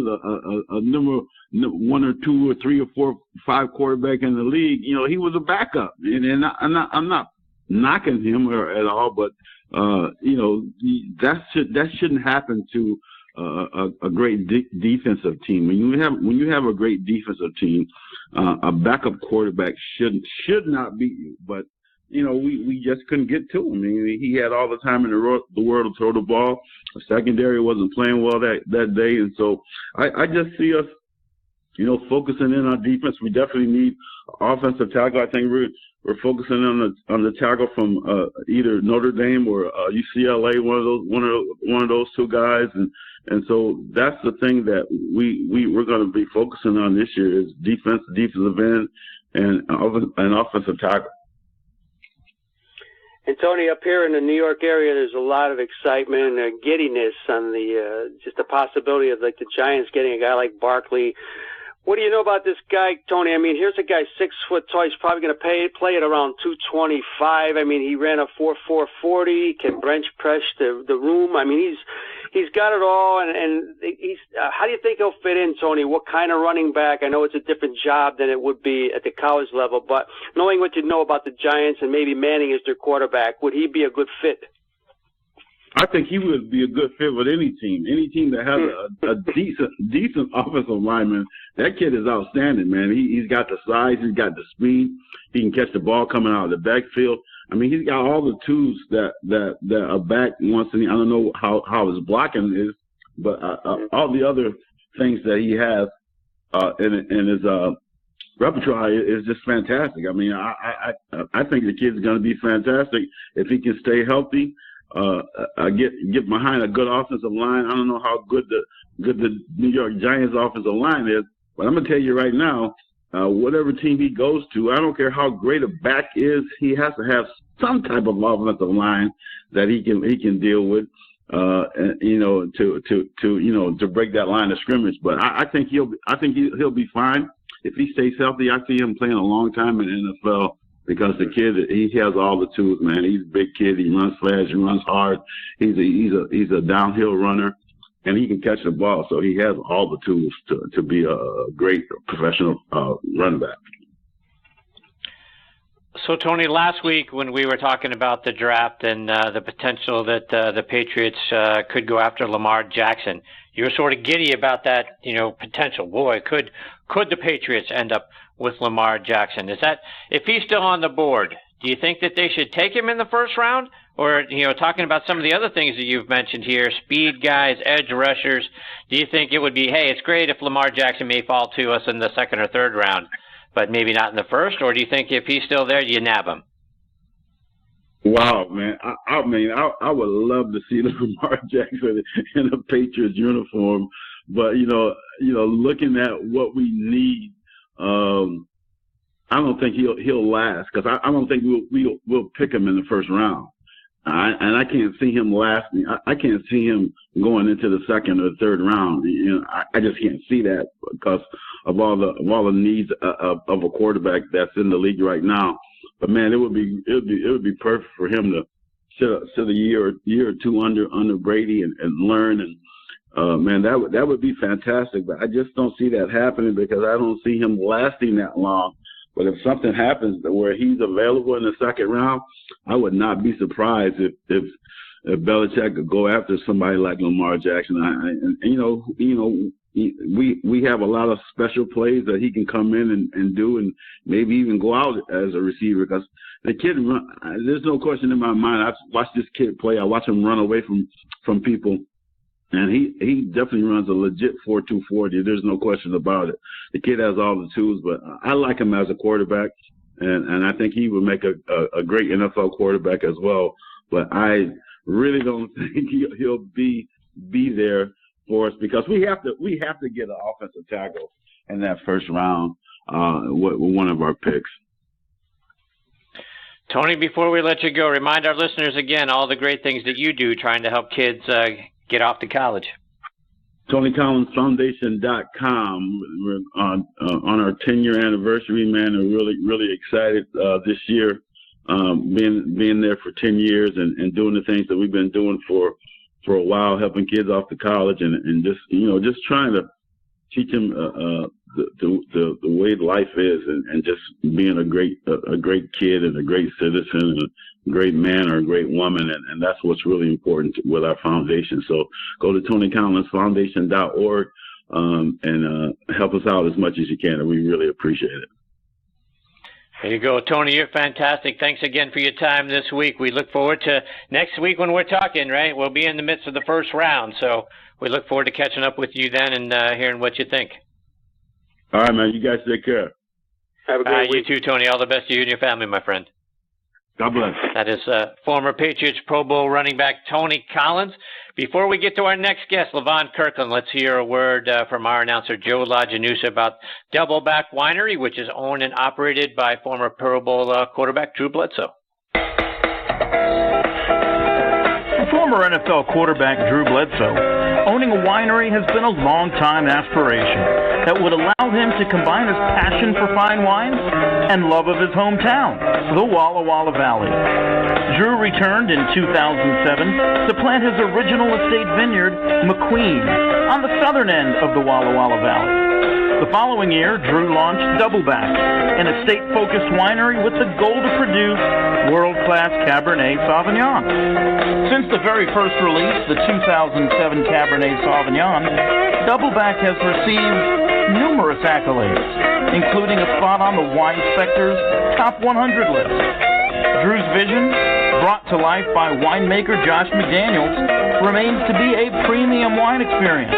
a number 1 or 2 or 3 or 4, 5 quarterback in the league. He was a backup, and I'm not knocking him at all, but that shouldn't happen to a great defensive team. When you have a great defensive team, a backup quarterback should not beat you, but. We just couldn't get to him. He had all the time in the world to throw the ball. The secondary wasn't playing well that day. And so I just see us, focusing in on defense. We definitely need offensive tackle. I think we're focusing on the tackle from either Notre Dame or UCLA, one of those two guys. And so that's the thing that we're going to be focusing on this year is defensive end, and offensive tackle. And Tony, up here in the New York area, there's a lot of excitement and giddiness on just the possibility of the Giants getting a guy like Barkley. What do you know about this guy, Tony? Here's a guy 6 foot tall. He's probably going to play at around 225. He ran a 4.4 40, can bench press the room. He's got it all. And he's. How do you think he'll fit in, Tony? What kind of running back? I know it's a different job than it would be at the college level, but knowing what you know about the Giants and maybe Manning as their quarterback, would he be a good fit? I think he would be a good fit with any team. Any team that has a decent offensive lineman. That kid is outstanding, man. He's got the size, he's got the speed, he can catch the ball coming out of the backfield. He's got all the tools that a back wants to need. I don't know how his blocking is, but all the other things that he has in his repertoire is just fantastic. I think the kid's going to be fantastic if he can stay healthy. Get behind a good offensive line. I don't know how good the New York Giants offensive line is, but I'm gonna tell you right now, whatever team he goes to, I don't care how great a back is, he has to have some type of offensive line that he can deal with, to break that line of scrimmage. But I think he'll be fine if he stays healthy. I see him playing a long time in the NFL. Because the kid, he has all the tools, man. He's a big kid. He runs fast. He runs hard. He's a downhill runner, and he can catch the ball. So he has all the tools to be a great professional running back. So, Tony, last week when we were talking about the draft and the potential that the Patriots could go after Lamar Jackson, you were sort of giddy about that, potential. Boy, could the Patriots end up with Lamar Jackson? Is that, if he's still on the board, do you think that they should take him in the first round? Or, talking about some of the other things that you've mentioned here, speed guys, edge rushers, do you think it would be, hey, it's great if Lamar Jackson may fall to us in the second or third round, but maybe not in the first? Or do you think if he's still there, you nab him? Wow, man! I would love to see Lamar Jackson in a Patriots uniform, but looking at what we need, I don't think he'll last because I don't think we'll pick him in the first round. And I can't see him lasting. I can't see him going into the second or third round. I just can't see that because of all the needs of a quarterback that's in the league right now. But man, it would be perfect for him to sit a year or two under Brady and learn. And man, that would be fantastic. But I just don't see that happening because I don't see him lasting that long. But if something happens where he's available in the second round, I would not be surprised if Belichick could go after somebody like Lamar Jackson. We have a lot of special plays that he can come in and do, and maybe even go out as a receiver because the kid run. There's no question in my mind. I've watched this kid play. I watch him run away from people. And he definitely runs a legit 4.240. There's no question about it. The kid has all the tools, but I like him as a quarterback, and I think he would make a great NFL quarterback as well. But I really don't think he'll be there for us because we have to get an offensive tackle in that first round with one of our picks. Tony, before we let you go, remind our listeners again all the great things that you do trying to help kids get off to college. TonyCollinsFoundation.com. We're on our 10-year anniversary, man. We're really, really excited this year, being there for 10 years and doing the things that we've been doing for a while, helping kids off to college and just trying to teach them the way life is and just being a great kid and a great citizen and a great man or a great woman, and that's what's really important with our foundation. So go to TonyCollinsFoundation.org and help us out as much as you can, and we really appreciate it. There you go, Tony. You're fantastic. Thanks again for your time this week. We look forward to next week when we're talking, right? We'll be in the midst of the first round, so we look forward to catching up with you then and hearing what you think. All right, man. You guys take care. Have a great week. You too, Tony. All the best to you and your family, my friend. God bless. That is former Patriots Pro Bowl running back Tony Collins. Before we get to our next guest, Levon Kirkland, let's hear a word from our announcer, Joe LaGenusa, about Doubleback Winery, which is owned and operated by former Pro Bowl quarterback Drew Bledsoe. For former NFL quarterback Drew Bledsoe, owning a winery has been a long-time aspiration that would allow him to combine his passion for fine wines and love of his hometown, the Walla Walla Valley. Drew returned in 2007 to plant his original estate vineyard, McQueen, on the southern end of the Walla Walla Valley. The following year, Drew launched Doubleback, an estate-focused winery with the goal to produce world-class Cabernet Sauvignon. Since the very first release, the 2007 Cabernet Sauvignon, Doubleback has received numerous accolades, including a spot on the Wine Spectre's Top 100 list. Drew's vision, brought to life by winemaker Josh McDaniels, remains to be a premium wine experience,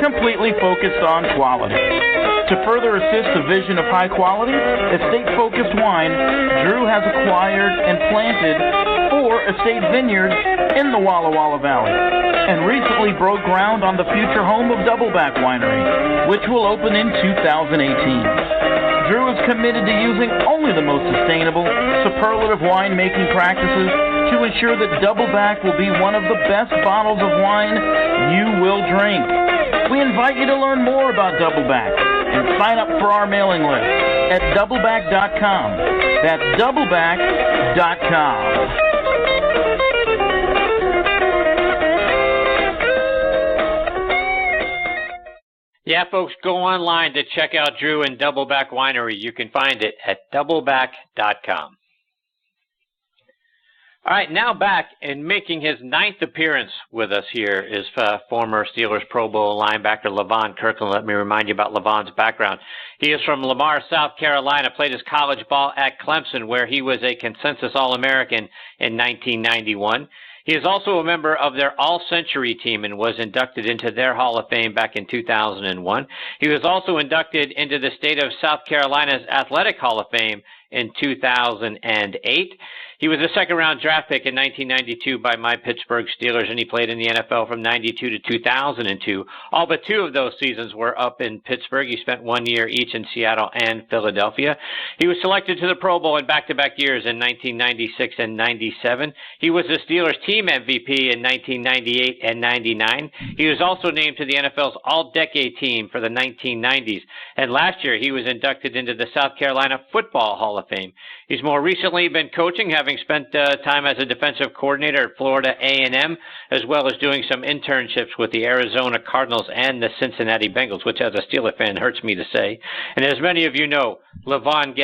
completely focused on quality. To further assist the vision of high quality, estate-focused wine, Drew has acquired and planted 4 estate vineyards in the Walla Walla Valley, and recently broke ground on the future home of Doubleback Winery, which will open in 2018. Drew is committed to using only the most sustainable, superlative winemaking practices to ensure that Doubleback will be one of the best bottles of wine you will drink. We invite you to learn more about Doubleback and sign up for our mailing list at doubleback.com. That's doubleback.com. Yeah, folks, go online to check out Drew and Doubleback Winery. You can find it at doubleback.com. All right, now back and making his 9th appearance with us here is former Steelers Pro Bowl linebacker Levon Kirkland. Let me remind you about Levon's background. He is from Lamar, South Carolina, played his college ball at Clemson, where he was a consensus All-American in 1991. He is also a member of their All-Century team and was inducted into their Hall of Fame back in 2001. He was also inducted into the state of South Carolina's Athletic Hall of Fame in 2008. He was a second-round draft pick in 1992 by my Pittsburgh Steelers, and he played in the NFL from 92 to 2002. All but 2 of those seasons were up in Pittsburgh. He spent 1 year each in Seattle and Philadelphia. He was selected to the Pro Bowl in back-to-back years in 1996 and 97. He was the Steelers team MVP in 1998 and 99. He was also named to the NFL's All-Decade team for the 1990s. And last year, he was inducted into the South Carolina Football Hall of Fame. He's more recently been coaching, having spent time as a defensive coordinator at Florida A&M, as well as doing some internships with the Arizona Cardinals and the Cincinnati Bengals, which as a Steeler fan hurts me to say. And as many of you know, Levon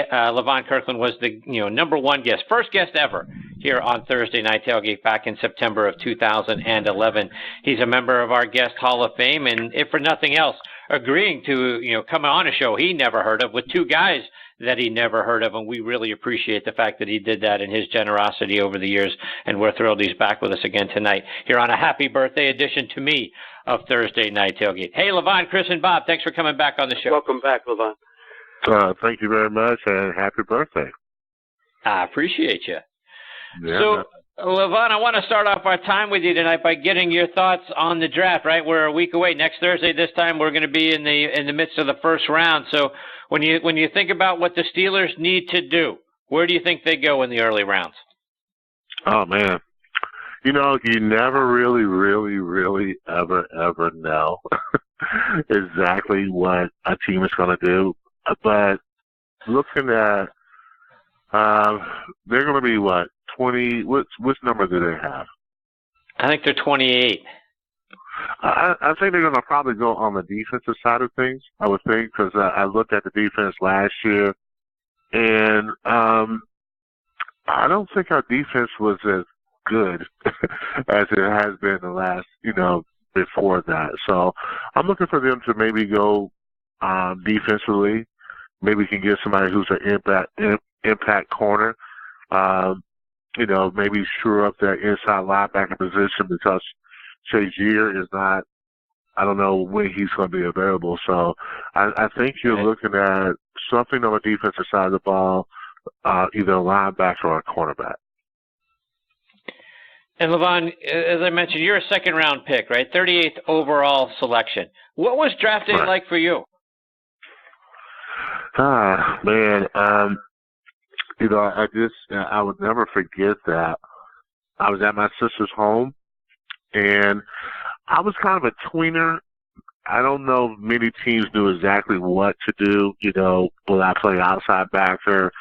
Kirkland was the number 1 guest, first guest ever here on Thursday Night Tailgate back in September of 2011. He's a member of our Guest Hall of Fame, and if for nothing else, agreeing to come on a show he never heard of with 2 guys that he never heard of, and we really appreciate the fact that he did that and his generosity over the years, and we're thrilled he's back with us again tonight here on a happy birthday edition to me of Thursday Night Tailgate. Hey, Levon, Chris, and Bob, thanks for coming back on the show. Welcome back, Levon. Thank you very much, and happy birthday. I appreciate you. Yeah, so, Levon, I want to start off our time with you tonight by getting your thoughts on the draft, right? We're a week away. Next Thursday, this time, we're going to be in the midst of the first round. So when you think about what the Steelers need to do, where do you think they go in the early rounds? Oh, man. You never really ever know exactly what a team is going to do. But looking at, they're going to be, 20, which number do they have? I think they're 28. I think they're going to probably go on the defensive side of things, I would think, because I looked at the defense last year, and I don't think our defense was as good as it has been the last, before that. So I'm looking for them to maybe go defensively. Maybe we can get somebody who's an impact corner. Maybe shore up that inside linebacker position because Shazier is not, I don't know when he's going to be available. So I think you're looking at something on the defensive side of the ball, either a linebacker or a cornerback. And Levon, as I mentioned, you're a second-round pick, right? 38th overall selection. What was draft day like for you? Man, I would never forget that. I was at my sister's home, and I was kind of a tweener. I don't know if many teams knew exactly what to do. Will I play outside backer?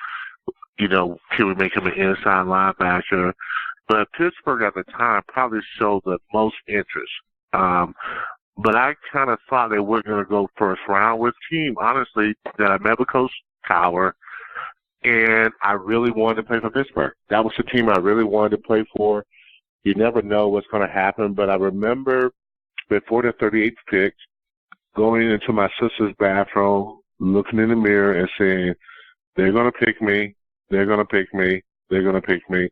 Can we make him an inside linebacker? But Pittsburgh at the time probably showed the most interest. But I kind of thought they weren't going to go first round with a team, honestly, that I met with Coach Cowher. And I really wanted to play for Pittsburgh. That was the team I really wanted to play for. You never know what's going to happen. But I remember before the 38th pick, going into my sister's bathroom, looking in the mirror and saying, they're going to pick me. They're going to pick me. They're going to pick me.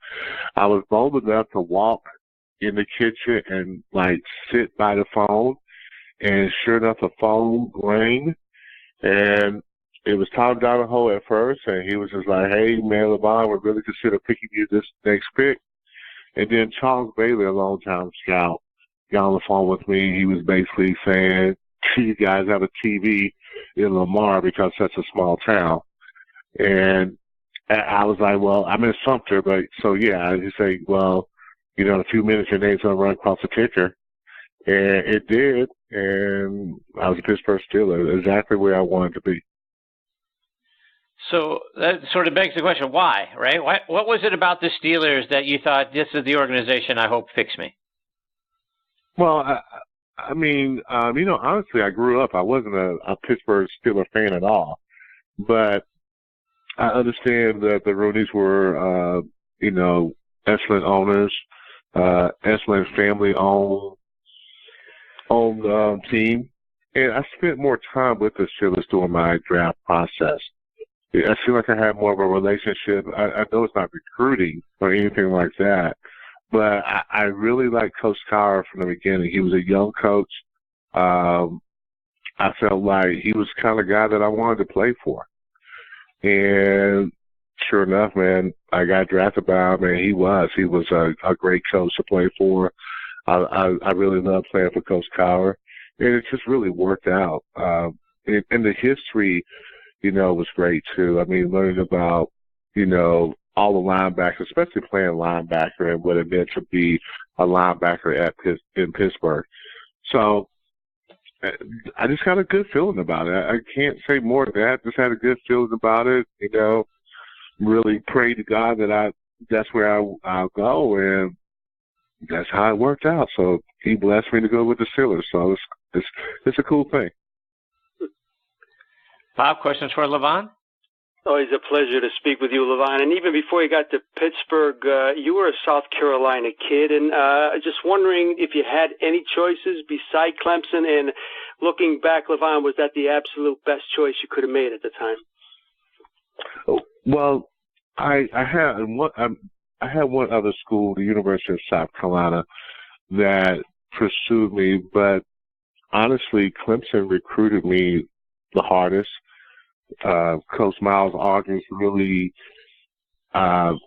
I was bold enough to walk in the kitchen and, sit by the phone. And sure enough, the phone rang. And it was Tom Donahoe at first, and he was just like, hey, man, Levon, we're really consider picking you this next pick. And then Charles Bailey, a longtime scout, got on the phone with me. He was basically saying, you guys have a TV in Lamar because that's a small town. And I was like, well, I'm in Sumter, but so, yeah. He said, well, in a few minutes your name's going to run across the ticker. And it did, and I was a Pittsburgh Steeler, exactly where I wanted to be. So that sort of begs the question, why, right? What was it about the Steelers that you thought, this is the organization I hope fix me? Well, I mean, honestly, I grew up, I wasn't a Pittsburgh Steeler fan at all. But I understand that the Rooneys were, excellent owners, excellent family-owned team. And I spent more time with the Steelers during my draft process. I feel like I had more of a relationship. I know it's not recruiting or anything like that, but I really liked Coach Cowher from the beginning. He was a young coach. I felt like he was the kind of guy that I wanted to play for. And sure enough, man, I got drafted by him, and he was a great coach to play for. I really love playing for Coach Cowher, and it just really worked out. And the history, was great too. I mean, learning about, all the linebackers, especially playing linebacker and what it meant to be a linebacker in Pittsburgh. So I just got a good feeling about it. I can't say more than that. Just had a good feeling about it, really prayed to God that that's where I'll go, and that's how it worked out. So he blessed me to go with the Steelers. So it's a cool thing. Bob, questions for Levon? Always a pleasure to speak with you, Levon. And even before you got to Pittsburgh, you were a South Carolina kid. And just wondering if you had any choices beside Clemson. And looking back, Levon, was that the absolute best choice you could have made at the time? Well, I had one other school, the University of South Carolina, that pursued me. But honestly, Clemson recruited me the hardest. Coach Miles Aldridge really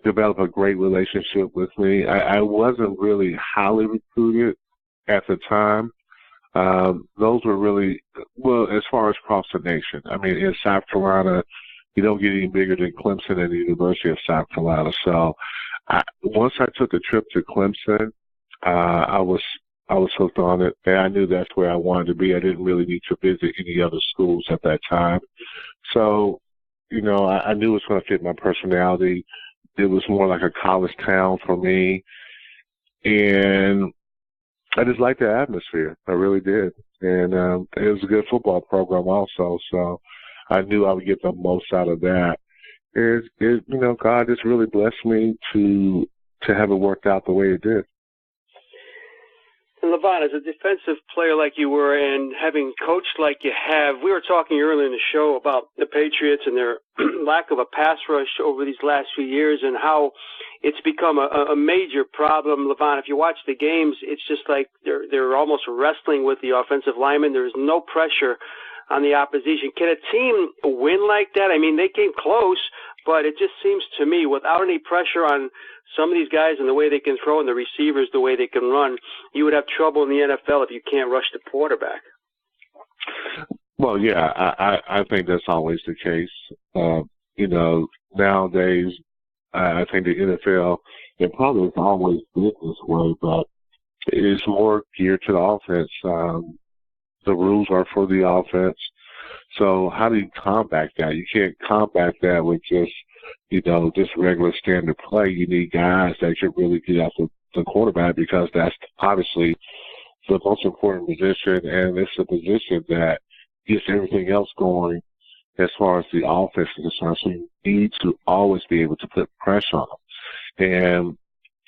developed a great relationship with me. I wasn't really highly recruited at the time. Those were really, well, as far as across the nation. I mean, in South Carolina, you don't get any bigger than Clemson and the University of South Carolina. So once I took a trip to Clemson, I was hooked on it, and I knew that's where I wanted to be. I didn't really need to visit any other schools at that time. So, I knew it was going to fit my personality. It was more like a college town for me. And I just liked the atmosphere. I really did. And it was a good football program also. So I knew I would get the most out of that. God just really blessed me to have it worked out the way it did. And Levon, as a defensive player like you were and having coached like you have, we were talking earlier in the show about the Patriots and their lack of a pass rush over these last few years and how it's become a major problem. Levon, if you watch the games, it's just like they're almost wrestling with the offensive linemen. There's no pressure on the opposition. Can a team win like that? I mean, they came close, but it just seems to me without any pressure on some of these guys and the way they can throw and the receivers the way they can run, you would have trouble in the NFL if you can't rush the quarterback. Well, yeah, I think that's always the case. Nowadays, I think the NFL, it probably has always been this way, but it's more geared to the offense. The rules are for the offense. So how do you combat that? You can't combat that with just regular standard play. You need guys that can really get after the quarterback because that's obviously the most important position, and it's a position that gets everything else going as far as the offense is concerned. So you need to always be able to put pressure on them. And,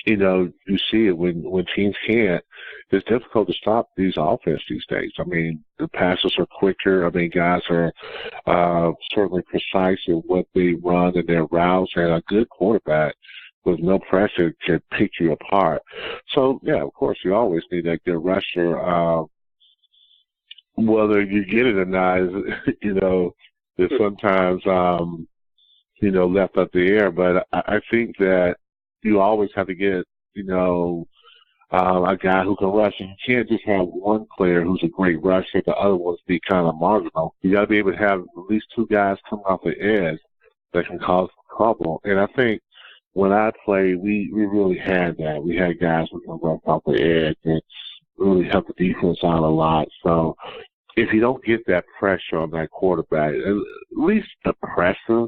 you see it when teams can't. It's difficult to stop these offense these days. I mean, the passes are quicker. I mean, guys are certainly precise in what they run and their routes, and a good quarterback with no pressure can pick you apart. So, yeah, of course, you always need that good rusher. Whether you get it or not is sometimes, left up the air. But I think that you always have to get, a guy who can rush. And you can't just have one player who's a great rusher, the other ones be kind of marginal. You got to be able to have at least two guys come off the edge that can cause trouble. And I think when I played, we really had that. We had guys who can rush off the edge and really help the defense out a lot. So if you don't get that pressure on that quarterback, at least the pressure,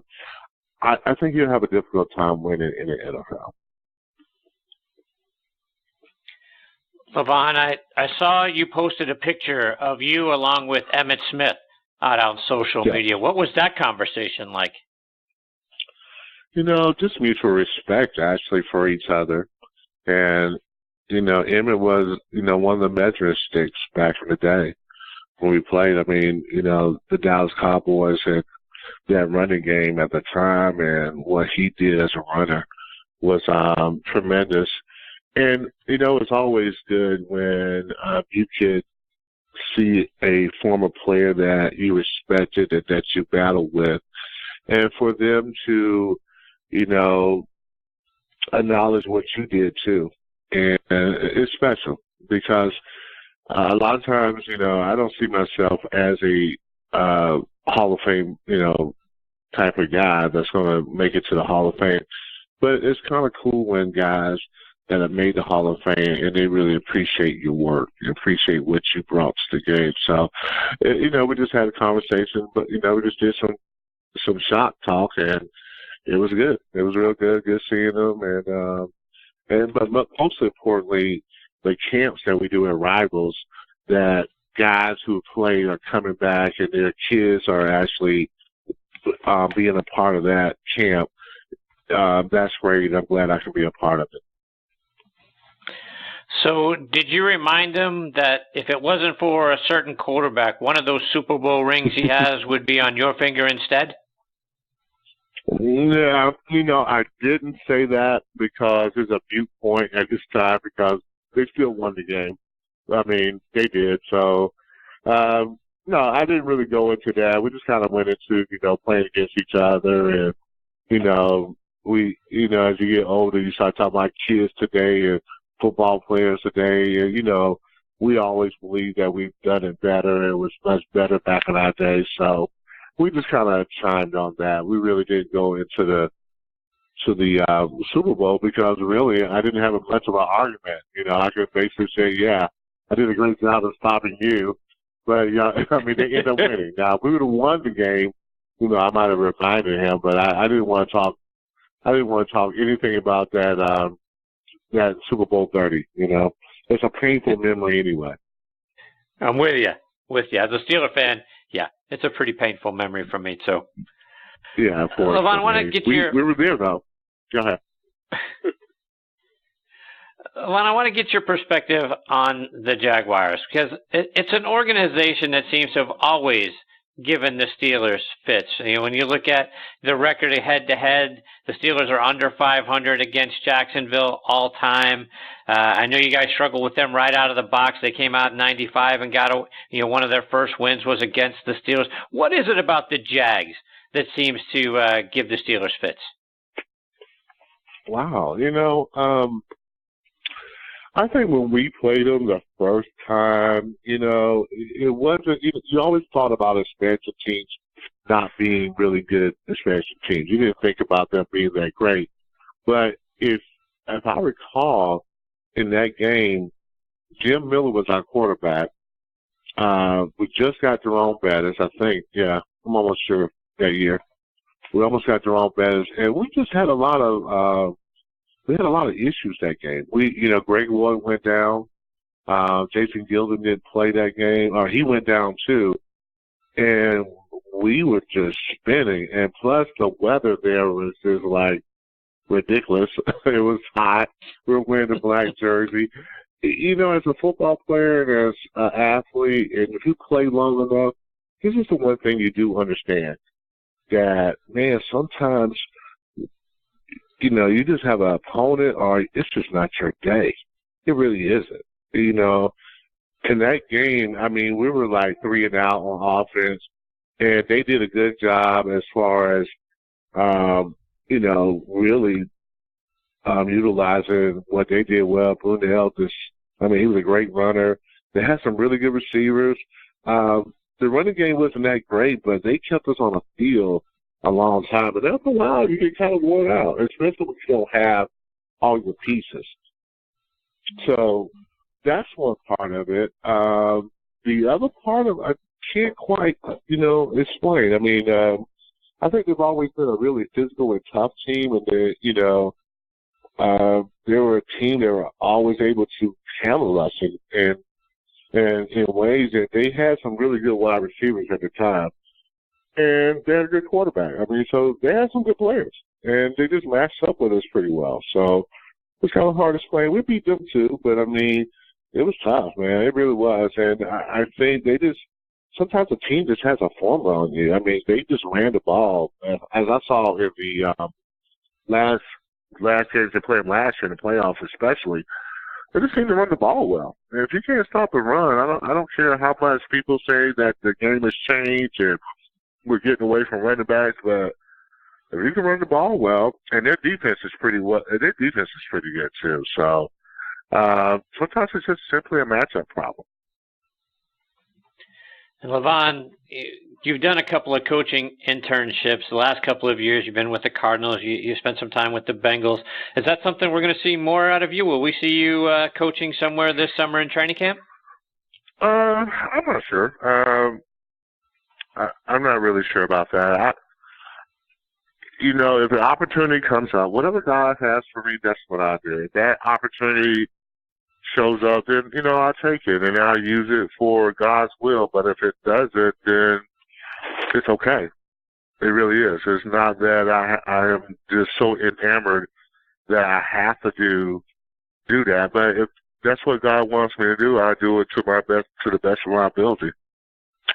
I think you'll have a difficult time winning in the NFL. Levon, I saw you posted a picture of you along with Emmitt Smith out on social media. What was that conversation like? Just mutual respect, actually, for each other. And, Emmitt was, one of the measuring sticks back in the day when we played. I mean, the Dallas Cowboys had that running game at the time, and what he did as a runner was tremendous. And, it's always good when you could see a former player that you respected and that you battled with. And for them to, acknowledge what you did too. And it's special because a lot of times, I don't see myself as a Hall of Fame, type of guy that's going to make it to the Hall of Fame. But it's kind of cool when guys that have made the Hall of Fame and they really appreciate your work and appreciate what you brought to the game. So, we just had a conversation, but, we just did some shot talk, and it was good. It was real good seeing them. But most importantly, the camps that we do at Rivals, that guys who play are coming back and their kids are actually being a part of that camp. That's great. I'm glad I can be a part of it. So did you remind him that if it wasn't for a certain quarterback, one of those Super Bowl rings he has would be on your finger instead? Yeah, I didn't say that because there's a viewpoint at this time because they still won the game. I mean, they did. So, no, I didn't really go into that. We just kind of went into, playing against each other. And, we, as you get older, you start talking about kids today and football players today. And, we always believe that we've done it better. It was much better back in our day. So we just kind of chimed on that. We really didn't go into the Super Bowl because really I didn't have much of an argument. I could basically say, yeah, I did a great job of stopping you. But, they ended up winning. Now, if we would have won the game, I might have reminded him, but I didn't want to talk. I didn't want to talk anything about that that Super Bowl 30. It's a painful memory anyway. I'm with you. As a Steeler fan, yeah, it's a pretty painful memory for me too. Yeah, of course. Levon, I want to get your. We were there though. Go ahead. Levon, I want to get your perspective on the Jaguars because it's an organization that seems to have always given the Steelers fits. When you look at the record head-to-head, the Steelers are under 500 against Jacksonville all time. I know you guys struggled with them right out of the box. They came out in '95 and got one of their first wins was against the Steelers. What is it about the Jags that seems to give the Steelers fits? Wow, I think when we played them the first time, it wasn't. You always thought about expansion teams not being really good expansion teams. You didn't think about them being that great. But if I recall, in that game, Jim Miller was our quarterback. We just got Jerome Bettis, I think. Yeah, I'm almost sure that year. We almost got Jerome Bettis, and we just had a lot of. We had a lot of issues that game. Greg Ward went down. Jason Gilden didn't play that game, or he went down too. And we were just spinning. And plus, the weather there was just like ridiculous. It was hot. We were wearing the black jersey. As a football player and as an athlete, and if you play long enough, this is the one thing you do understand that, man, sometimes you just have an opponent or it's just not your day. It really isn't. In that game, we were like 3 and out on offense, and they did a good job as far as, really utilizing what they did well. Brunel he was a great runner. They had some really good receivers. The running game wasn't that great, but they kept us on the field a long time, but after a while you get kind of worn out, especially when you don't have all your pieces. So that's one part of it. The other part of I can't quite, explain. I think they've always been a really physical and tough team, and they were a team that were always able to handle us, and in ways that they had some really good wide receivers at the time. And they had a good quarterback. So they had some good players, and they just matched up with us pretty well. So it was kind of hard to explain. We beat them too, but it was tough, man. It really was. And I think sometimes a team just has a formula on you. They just ran the ball. As I saw in the last games they played last year in the playoffs, especially, they just seem to run the ball well. And if you can't stop the run, I don't care how much people say that the game has changed and we're getting away from running backs, but if you can run the ball well, and their defense is pretty good too. So sometimes it's just simply a matchup problem. And Levon, you've done a couple of coaching internships. The last couple of years you've been with the Cardinals. You spent some time with the Bengals. Is that something we're going to see more out of you? Will we see you coaching somewhere this summer in training camp? I'm not sure. I'm not really sure about that. If the opportunity comes up, whatever God has for me, that's what I do. If that opportunity shows up, then, I'll take it, and I'll use it for God's will. But if it doesn't, then it's okay. It really is. It's not that I am just so enamored that I have to do that. But if that's what God wants me to do, I do it to the best of my ability.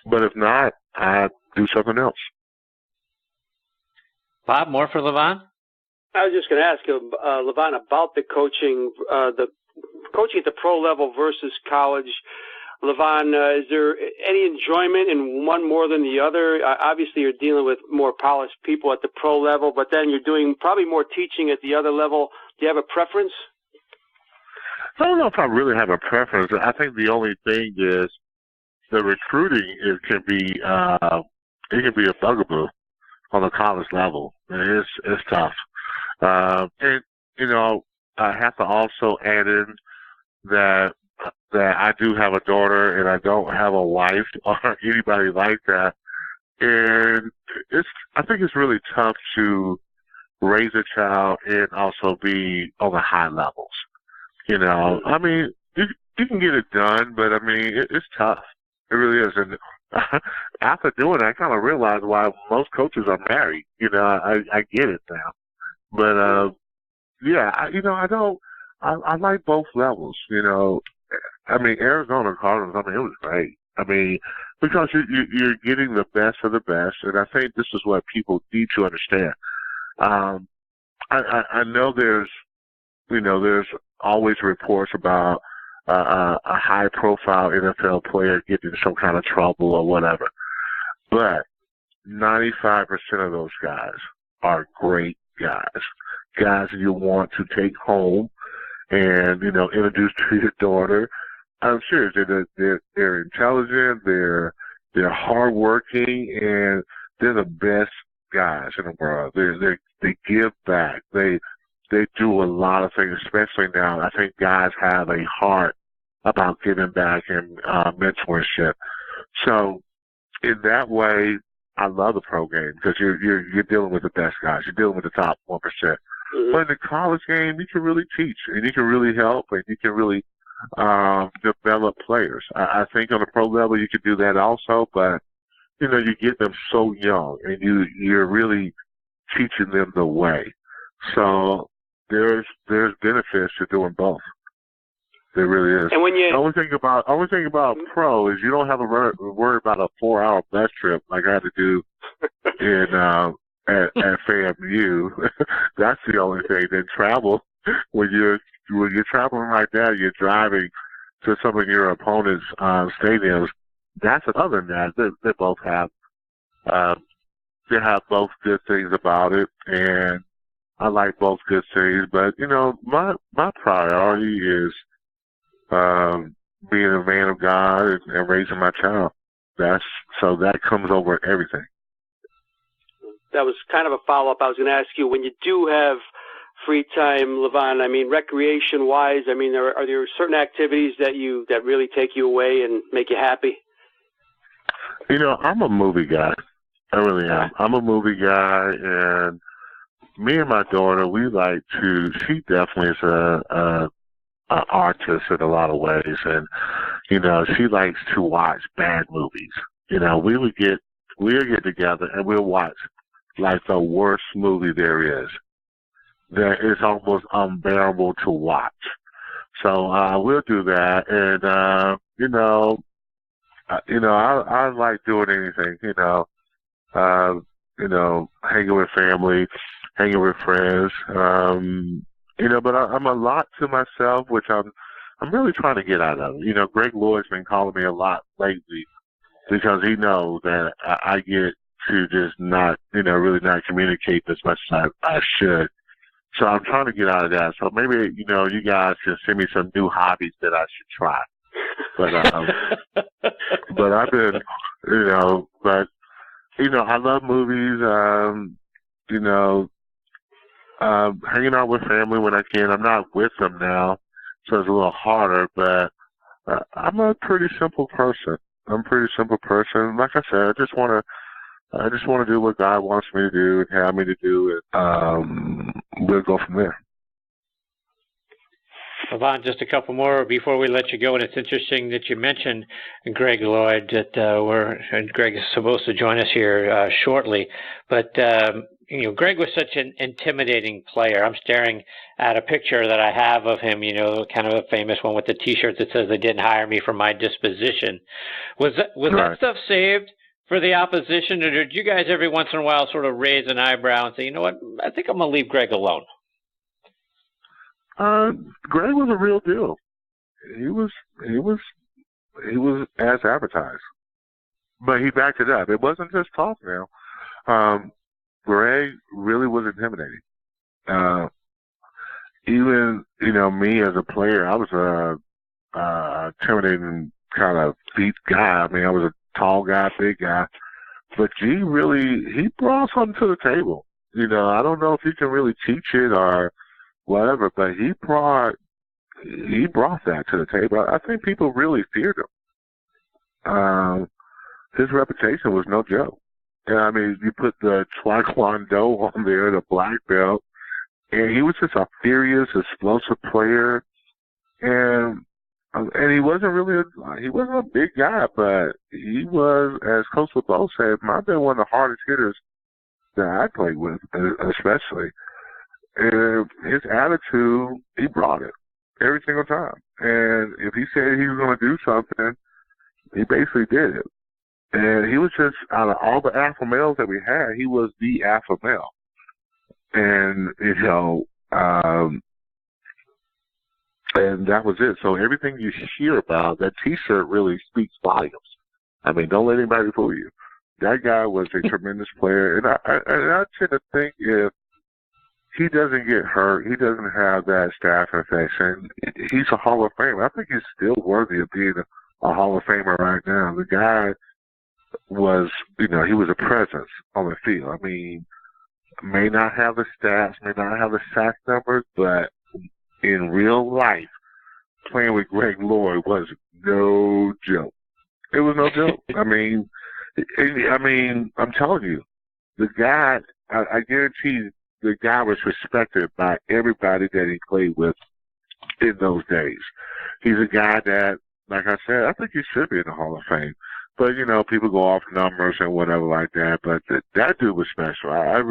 But if not, I do something else. Bob, more for Levon? I was just going to ask you, Levon, about the coaching at the pro level versus college. Levon, is there any enjoyment in one more than the other? Obviously, you're dealing with more polished people at the pro level, but then you're doing probably more teaching at the other level. Do you have a preference? I don't know if I really have a preference. I think the only thing is the recruiting can be a bugaboo on the college level. It's tough. And I have to also add in that I do have a daughter and I don't have a wife or anybody like that. And I think it's really tough to raise a child and also be on the high levels. I mean, you can get it done, but I mean, it's tough. It really is. And after doing it, I kind of realized why most coaches are married. I get it now. But, I like both levels, I mean, Arizona Cardinals, it was great. I mean, because you're getting the best of the best, and I think this is what people need to understand. I know there's always reports about a high-profile NFL player getting in some kind of trouble or whatever. But 95% of those guys are great guys you want to take home and, introduce to your daughter. I'm serious. They're intelligent, they're hardworking, and they're the best guys in the world. They give back. They do a lot of things, especially now. I think guys have a heart about giving back and mentorship. So in that way, I love the pro game because you're dealing with the best guys. You're dealing with the top 1%. Mm-hmm. But in the college game, you can really teach and you can really help and you can really develop players. I think on the pro level you can do that also, but you get them so young and you're really teaching them the way. So there's benefits to doing both. There really is. And when the only thing about pro is you don't have to worry about a 4-hour bus trip like I had to do in at FAMU. That's the only thing. Then travel when you're traveling like that, you're driving to some of your opponents' stadiums. That's other than that. They both have both good things about it, and I like both good things. But my priority is being a man of God and raising my child. So that comes over everything. That was kind of a follow-up. I was going to ask you, when you do have free time, Levon, I mean, recreation-wise, I mean, are there certain activities that really take you away and make you happy? I'm a movie guy. I really am. I'm a movie guy, and me and my daughter, we like to. She definitely is an artist in a lot of ways, and she likes to watch bad movies. We'll get together and we'll watch like the worst movie there is. That is almost unbearable to watch. So we'll do that, and I like doing anything. Hanging with family, hanging with friends. But I'm a lot to myself, which I'm really trying to get out of. Greg Lloyd's been calling me a lot lately because he knows that I get to just not, really not communicate as much as I should. So I'm trying to get out of that. So maybe, you guys can send me some new hobbies that I should try. But but I've been, I love movies. Hanging out with family when I can. I'm not with them now, so it's a little harder. But I'm a pretty simple person. Like I said, I just want to do what God wants me to do and have me to do, and we'll go from there. Levon, just a couple more before we let you go. And it's interesting that you mentioned Greg Lloyd, and Greg is supposed to join us here shortly. But, Greg was such an intimidating player. I'm staring at a picture that I have of him, kind of a famous one with the T-shirt that says, "They didn't hire me for my disposition." Was that stuff saved for the opposition, or did you guys every once in a while sort of raise an eyebrow and say, you know what, I think I'm going to leave Greg alone? Greg was a real deal. He was as advertised, but he backed it up. It wasn't just talk now. Greg really was intimidating. Even, me as a player, I was a intimidating kind of deep guy. I mean, I was a tall guy, big guy, but he brought something to the table. I don't know if he can really teach it or whatever, but he brought that to the table. I think people really feared him. His reputation was no joke. And I mean, you put the Taekwondo on there, the black belt, and he was just a furious, explosive player. And he wasn't he wasn't a big guy, but he was, as Coach LeBeau said, might have been one of the hardest hitters that I played with, especially. And his attitude, he brought it every single time. And if he said he was going to do something, he basically did it. And he was just, out of all the alpha males that we had, he was the alpha male. And, and that was it. So everything you hear about, that T-shirt really speaks volumes. I mean, don't let anybody fool you. That guy was a tremendous player. And I tend to think if he doesn't get hurt, he doesn't have that staph infection, he's a Hall of Famer. I think he's still worthy of being a Hall of Famer right now. The guy was, he was a presence on the field. I mean, may not have the stats, may not have the sack numbers, but in real life, playing with Greg Lloyd was no joke. It was no joke. I mean, I'm telling you, the guy, I guarantee the guy was respected by everybody that he played with in those days. He's a guy that, like I said, I think he should be in the Hall of Fame. But, people go off numbers and whatever like that. But that dude was special. I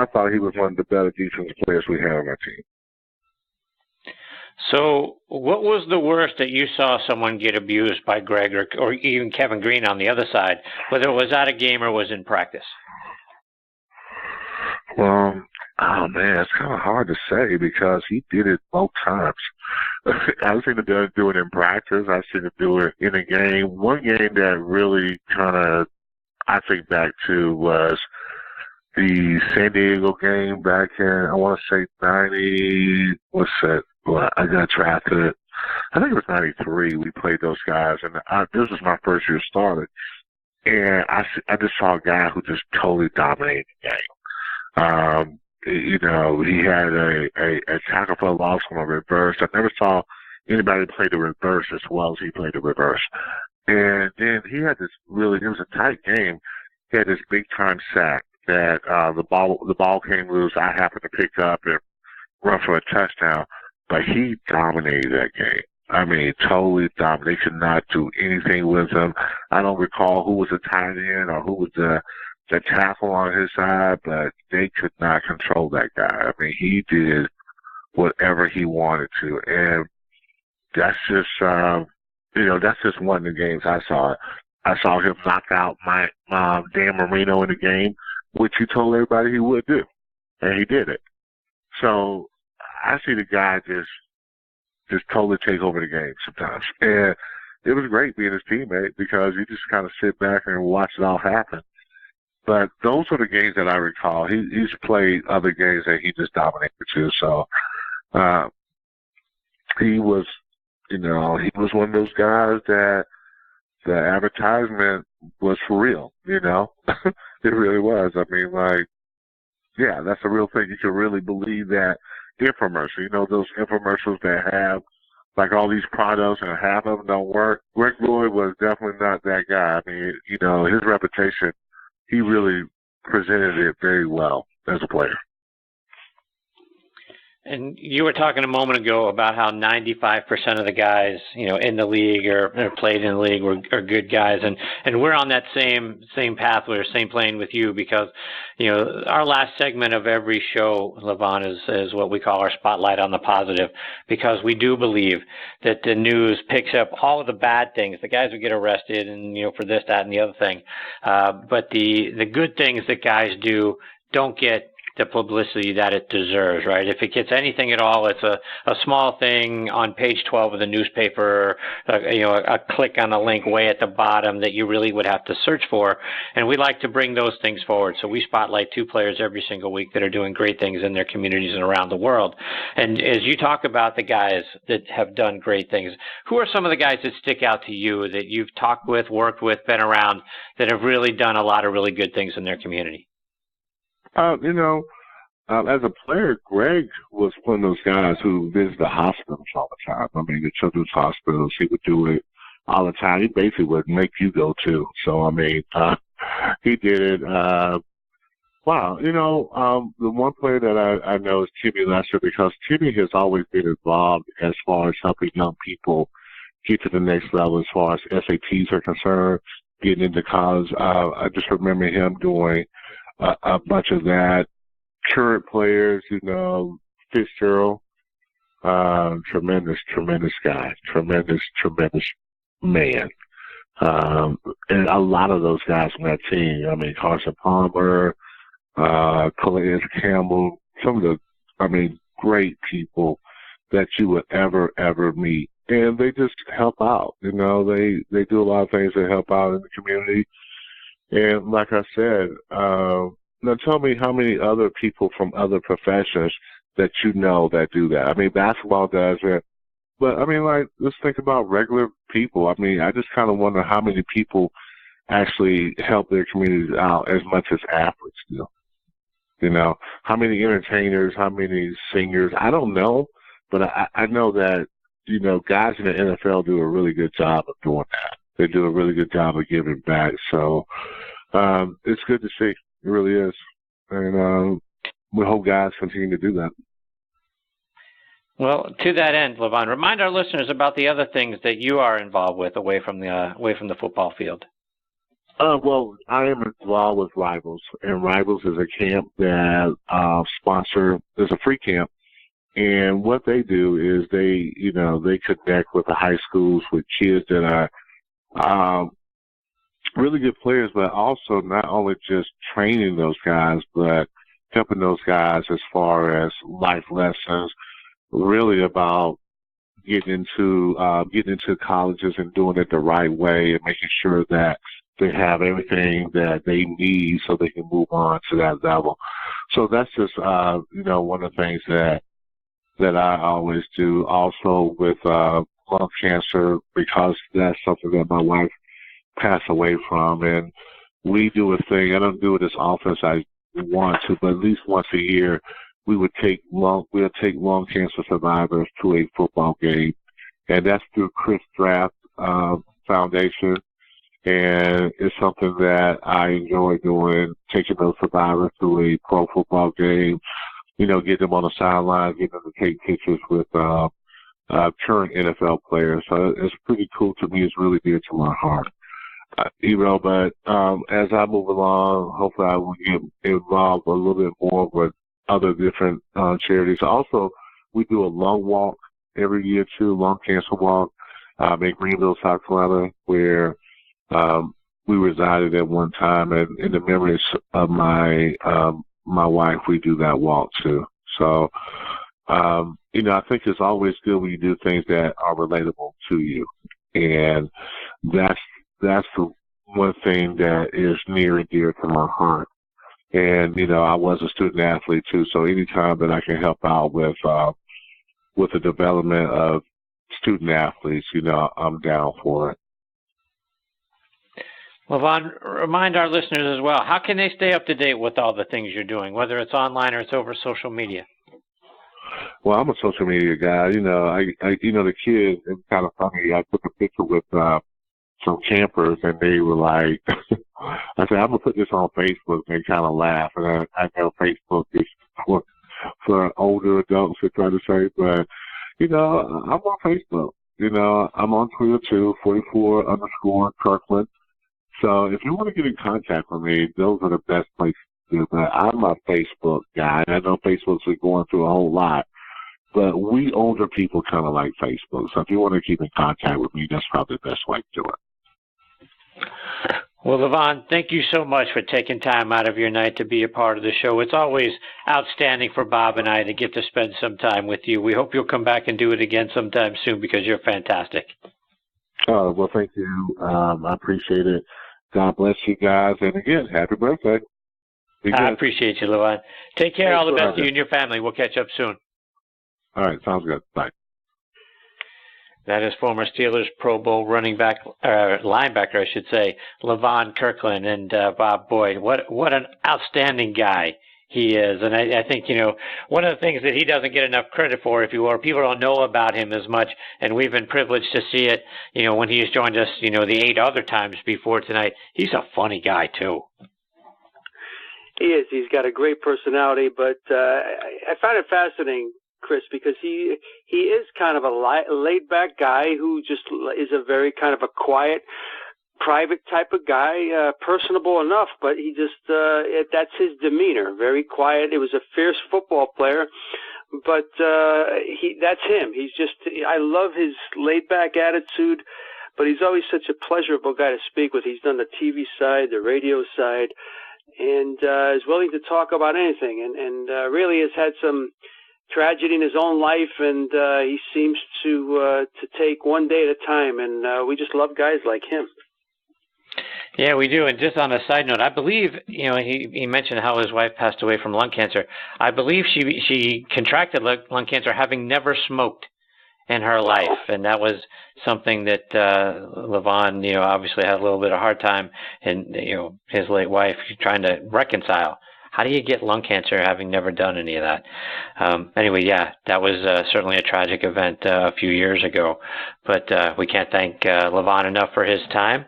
thought he was one of the better defensive players we had on our team. So what was the worst that you saw someone get abused by Greg or even Kevin Green on the other side, whether it was at a game or was in practice? Well, oh, man, it's kind of hard to say because he did it both times. I've seen him do it in practice. I've seen him do it in a game. One game that really kind of I think back to was the San Diego game back in, I want to say 90, what's that? Well, I got drafted. I think it was 93. We played those guys, and this was my first year started. And I just saw a guy who just totally dominated the game. He had a tackle for a loss on a reverse. I never saw anybody play the reverse as well as he played the reverse. And then he had this it was a tight game. He had this big time sack that the ball came loose. I happened to pick up and run for a touchdown. But he dominated that game. I mean, totally dominated. They could not do anything with him. I don't recall who was the tight end or who was the tackle on his side, but they could not control that guy. I mean, he did whatever he wanted to. And that's just, that's just one of the games I saw. I saw him knock out my Dan Marino in the game, which he told everybody he would do. And he did it. So I see the guy just totally take over the game sometimes. And it was great being his teammate because you just kind of sit back and watch it all happen. But those are the games that I recall. He's played other games that he just dominated too. So he was, he was one of those guys that the advertisement was for real, It really was. I mean, yeah, that's a real thing. You can really believe that infomercial. Those infomercials that have like all these products and half of them don't work. Greg Lloyd was definitely not that guy. I mean, his reputation, he really presented it very well as a player. And you were talking a moment ago about how 95% of the guys, in the league or played in the league are good guys, and we're on that same pathway or same plane with you because, our last segment of every show, Levon, is what we call our spotlight on the positive, because we do believe that the news picks up all of the bad things, the guys who get arrested and for this, that, and the other thing, but the good things that guys do don't get the publicity that it deserves, right? If it gets anything at all, it's a small thing on page 12 of the newspaper, a click on a link way at the bottom that you really would have to search for. And we like to bring those things forward. So we spotlight 2 players every single week that are doing great things in their communities and around the world. And as you talk about the guys that have done great things, who are some of the guys that stick out to you that you've talked with, worked with, been around, that have really done a lot of really good things in their community? As a player, Greg was one of those guys who visited the hospitals all the time. I mean, the children's hospitals, he would do it all the time. He basically would make you go too. So, I mean, he did it. Wow. The one player that I know is Timmy Lester, because Timmy has always been involved as far as helping young people get to the next level as far as SATs are concerned, getting into college. I just remember him doing a bunch of that. Current players, Fitzgerald, tremendous guy, tremendous man. And a lot of those guys on that team, I mean, Carson Palmer, Calais Campbell, some of the, great people that you would ever meet. And they just help out, they do a lot of things to help out in the community. And like I said, now tell me how many other people from other professions that that do that. I mean, basketball does it, but let's think about regular people. I just kind of wonder how many people actually help their communities out as much as athletes do. How many entertainers, how many singers, I don't know, but I know that, guys in the NFL do a really good job of doing that. They do a really good job of giving back. So it's good to see. It really is. And we hope guys continue to do that. Well, to that end, Levon, remind our listeners about the other things that you are involved with away from the football field. Well, I am involved with Rivals, and Rivals is a camp that there's a free camp. And what they do is they connect with the high schools with kids that are really good players, but also not only just training those guys, but helping those guys as far as life lessons, really about getting into colleges and doing it the right way and making sure that they have everything that they need so they can move on to that level. So that's just, one of the things that I always do. Also with lung cancer, because that's something that my wife passed away from, and we do a thing. I don't do it as often as I want to, but at least once a year, we'll take lung cancer survivors to a football game, and that's through Chris Draft Foundation. And it's something that I enjoy doing, taking those survivors to a pro football game, get them on the sideline, get them to take pictures with current NFL players. So it's pretty cool to me. It's really dear to my heart. But as I move along, hopefully I will get involved a little bit more with other different charities. Also, we do a lung walk every year too, lung cancer walk in Greenville, South Carolina, where we resided at one time, and in the memories of my wife, we do that walk too. So, I think it's always good when you do things that are relatable to you, and that's one thing that is near and dear to my heart. And, I was a student athlete too, so anytime that I can help out with the development of student athletes, I'm down for it. Levon, remind our listeners as well, how can they stay up to date with all the things you're doing, whether it's online or it's over social media? Well, I'm a social media guy. The kids, it's kind of funny. I took a picture with some campers, and they were like, I said, I'm going to put this on Facebook. They kind of laugh. And I know Facebook is for older adults to try to say, but, I'm on Facebook. I'm on Twitter too, 44_Kirkland. So if you want to get in contact with me, those are the best places to do that. I'm a Facebook guy. I know Facebook's going through a whole lot, but we older people kind of like Facebook. So if you want to keep in contact with me, that's probably the best way to do it. Well, Levon, thank you so much for taking time out of your night to be a part of the show. It's always outstanding for Bob and I to get to spend some time with you. We hope you'll come back and do it again sometime soon because you're fantastic. Oh, well, thank you. I appreciate it. God bless you guys. And again, happy birthday. I appreciate you, Levon. Take care. All the best to you and your family. We'll catch up soon. All right. Sounds good. Bye. That is former Steelers Pro Bowl linebacker, I should say, Levon Kirkland. And Bob Boyd, what an outstanding guy he is. And I think, one of the things that he doesn't get enough credit for, if you will, people don't know about him as much, and we've been privileged to see it, when he's joined us, the 8 other times before tonight. He's a funny guy, too. He is. He's got a great personality, but I find it fascinating, Chris, because he is kind of a laid-back guy who just is a very kind of a quiet, private type of guy, personable enough, but he just that's his demeanor, very quiet. It was a fierce football player, but that's him. I love his laid-back attitude, but he's always such a pleasurable guy to speak with. He's done the TV side, the radio side, and is willing to talk about anything, and really has had some tragedy in his own life, and he seems to take one day at a time, and we just love guys like him. Yeah, we do. And just on a side note, I believe, he mentioned how his wife passed away from lung cancer. I believe she contracted lung cancer having never smoked in her life. And that was something that Levon, obviously had a little bit of hard time, and, his late wife trying to reconcile. How do you get lung cancer having never done any of that? Anyway, yeah, that was certainly a tragic event a few years ago. But we can't thank Levon enough for his time.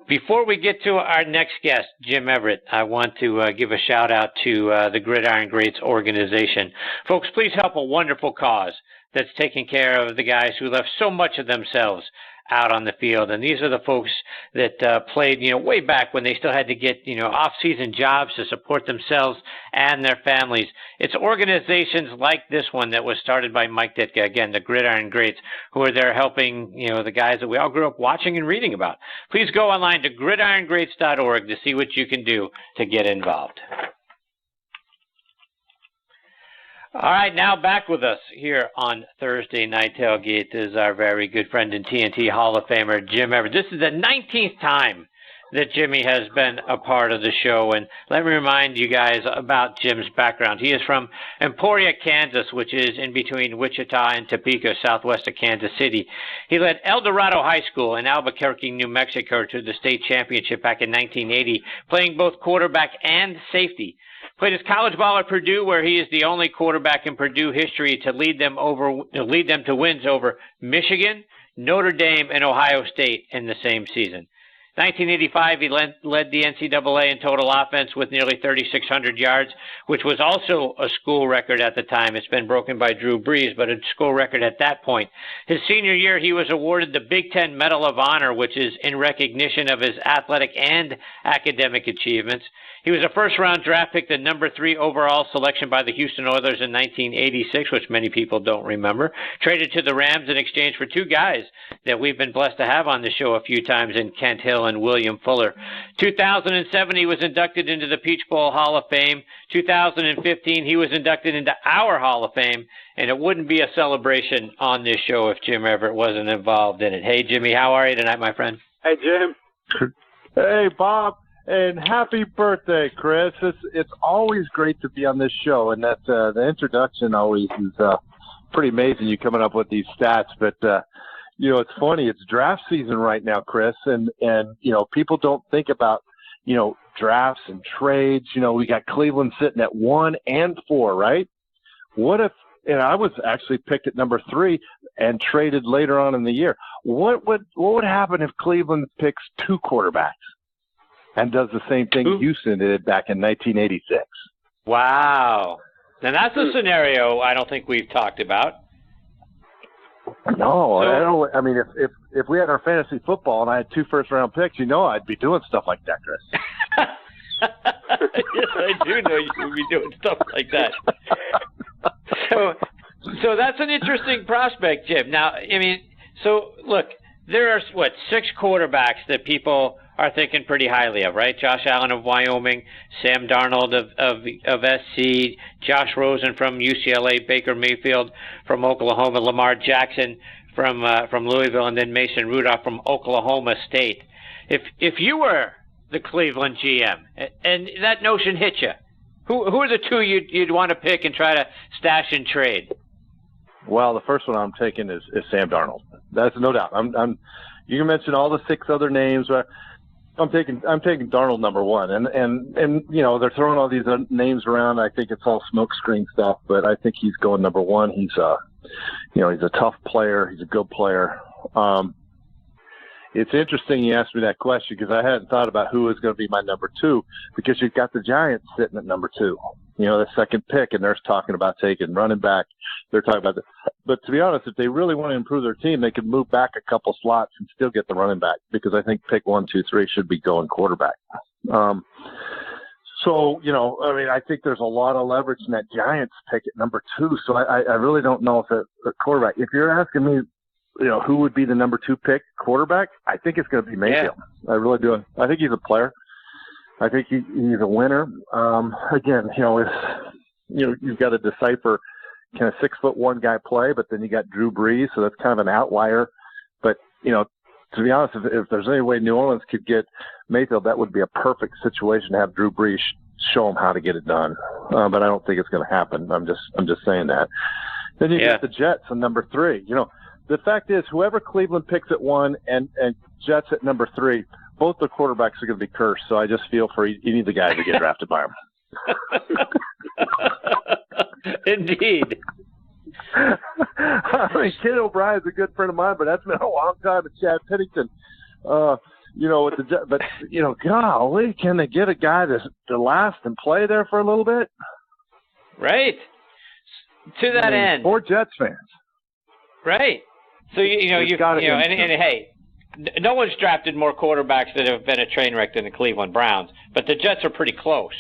Before we get to our next guest, Jim Everett, I want to give a shout-out to the Gridiron Greats organization. Folks, please help a wonderful cause that's taking care of the guys who left so much of themselves out on the field. And these are the folks that played, way back when they still had to get, off-season jobs to support themselves and their families. It's organizations like this one that was started by Mike Ditka, again, the Gridiron Greats, who are there helping, the guys that we all grew up watching and reading about. Please go online to gridirongreats.org to see what you can do to get involved. All right, now back with us here on Thursday Night Tailgate is our very good friend and TNT Hall of Famer, Jim Everett. This is the 19th time that Jimmy has been a part of the show, and let me remind you guys about Jim's background. He is from Emporia, Kansas, which is in between Wichita and Topeka, southwest of Kansas City. He led El Dorado High School in Albuquerque, New Mexico to the state championship back in 1980, playing both quarterback and safety. Played his college ball at Purdue, where he is the only quarterback in Purdue history to lead them to wins over Michigan, Notre Dame, and Ohio State in the same season. 1985, he led the NCAA in total offense with nearly 3,600 yards, which was also a school record at the time. It's been broken by Drew Brees, but a school record at that point. His senior year, he was awarded the Big Ten Medal of Honor, which is in recognition of his athletic and academic achievements. He was a first-round draft pick, the number 3 overall selection by the Houston Oilers in 1986, which many people don't remember. Traded to the Rams in exchange for 2 guys that we've been blessed to have on the show a few times in Kent Hill and William Fuller. 2007, he was inducted into the Peach Bowl Hall of Fame. 2015, he was inducted into our Hall of Fame, and it wouldn't be a celebration on this show if Jim Everett wasn't involved in it. Hey, Jimmy, how are you tonight, my friend? Hey, Jim. Hey, Bob, and happy birthday, Chris. It's always great to be on this show, and that the introduction always is pretty amazing, you coming up with these stats. But, it's funny. It's draft season right now, Chris, and people don't think about, drafts and trades. We got Cleveland sitting at 1 and 4, right? What if, and I was actually picked at number 3 and traded later on in the year. What would happen if Cleveland picks 2 quarterbacks and does the same thing Houston did back in 1986? Wow. Now that's a scenario I don't think we've talked about. No, I don't. I mean, if we had our fantasy football and I had 2 first-round picks, I'd be doing stuff like that, Chris. Yes, I do know you would be doing stuff like that. So that's an interesting prospect, Jim. Now, look, there are, 6 quarterbacks that people are thinking pretty highly of, right? Josh Allen of Wyoming, Sam Darnold of SC, Josh Rosen from UCLA, Baker Mayfield from Oklahoma, Lamar Jackson from Louisville, and then Mason Rudolph from Oklahoma State. If you were the Cleveland GM and that notion hit you, who are the 2 you'd want to pick and try to stash and trade? Well, the first one I'm taking is Sam Darnold. That's no doubt. You can mention all the 6 other names, but I'm taking Darnold number 1, and they're throwing all these names around. I think it's all smokescreen stuff, but I think he's going number 1. He's a tough player. He's a good player. It's interesting you asked me that question because I hadn't thought about who was going to be my number 2, because you've got the Giants sitting at number 2, the second pick, and they're talking about taking running back. They're talking about that. But to be honest, if they really want to improve their team, they could move back a couple slots and still get the running back, because I think pick 1, 2, 3 should be going quarterback. I think there's a lot of leverage in that Giants pick at number 2. So I really don't know if a quarterback, if you're asking me, who would be the number 2 pick quarterback, I think it's going to be Mayfield. Yeah. I really do. I think he's a player. I think he's a winner. Again, you've got to decipher, can a 6'1" guy play? But then you got Drew Brees, so that's kind of an outlier. But, to be honest, if there's any way New Orleans could get Mayfield, that would be a perfect situation to have Drew Brees show him how to get it done. But I don't think it's going to happen. I'm just saying that. Then you got the Jets on number 3. The fact is, whoever Cleveland picks at 1 and Jets at number 3, both the quarterbacks are going to be cursed. So I just feel for any of the guys that get drafted by them. Indeed. Ken O'Brien's a good friend of mine, but that's been a long time. And Chad Pennington, with the Jets. But golly, can they get a guy to last and play there for a little bit? Right. To that end, poor Jets fans. Right. So hey, no one's drafted more quarterbacks that have been a train wreck than the Cleveland Browns, but the Jets are pretty close,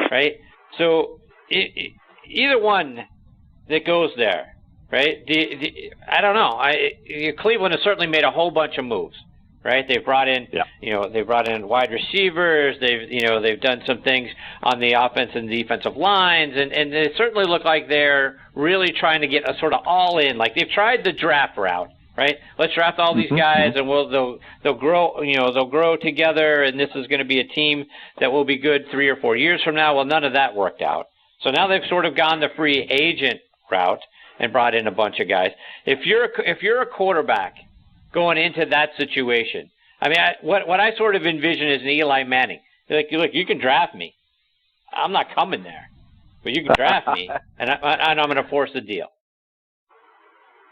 right? So either one that goes there, right? I don't know. Cleveland has certainly made a whole bunch of moves, right? They've brought in, they've brought in wide receivers. They've done some things on the offense and defensive lines, and they certainly look like they're really trying to get a sort of all in. Like they've tried the draft route, right? Let's draft all these guys, and they'll grow. They'll grow together, and this is going to be a team that will be good 3 or 4 years from now. Well, none of that worked out. So now they've sort of gone the free agent route and brought in a bunch of guys. If you're a quarterback going into that situation, I mean, what I sort of envision is an Eli Manning. Like, look, you can draft me. I'm not coming there, but you can draft me, and I'm going to force the deal.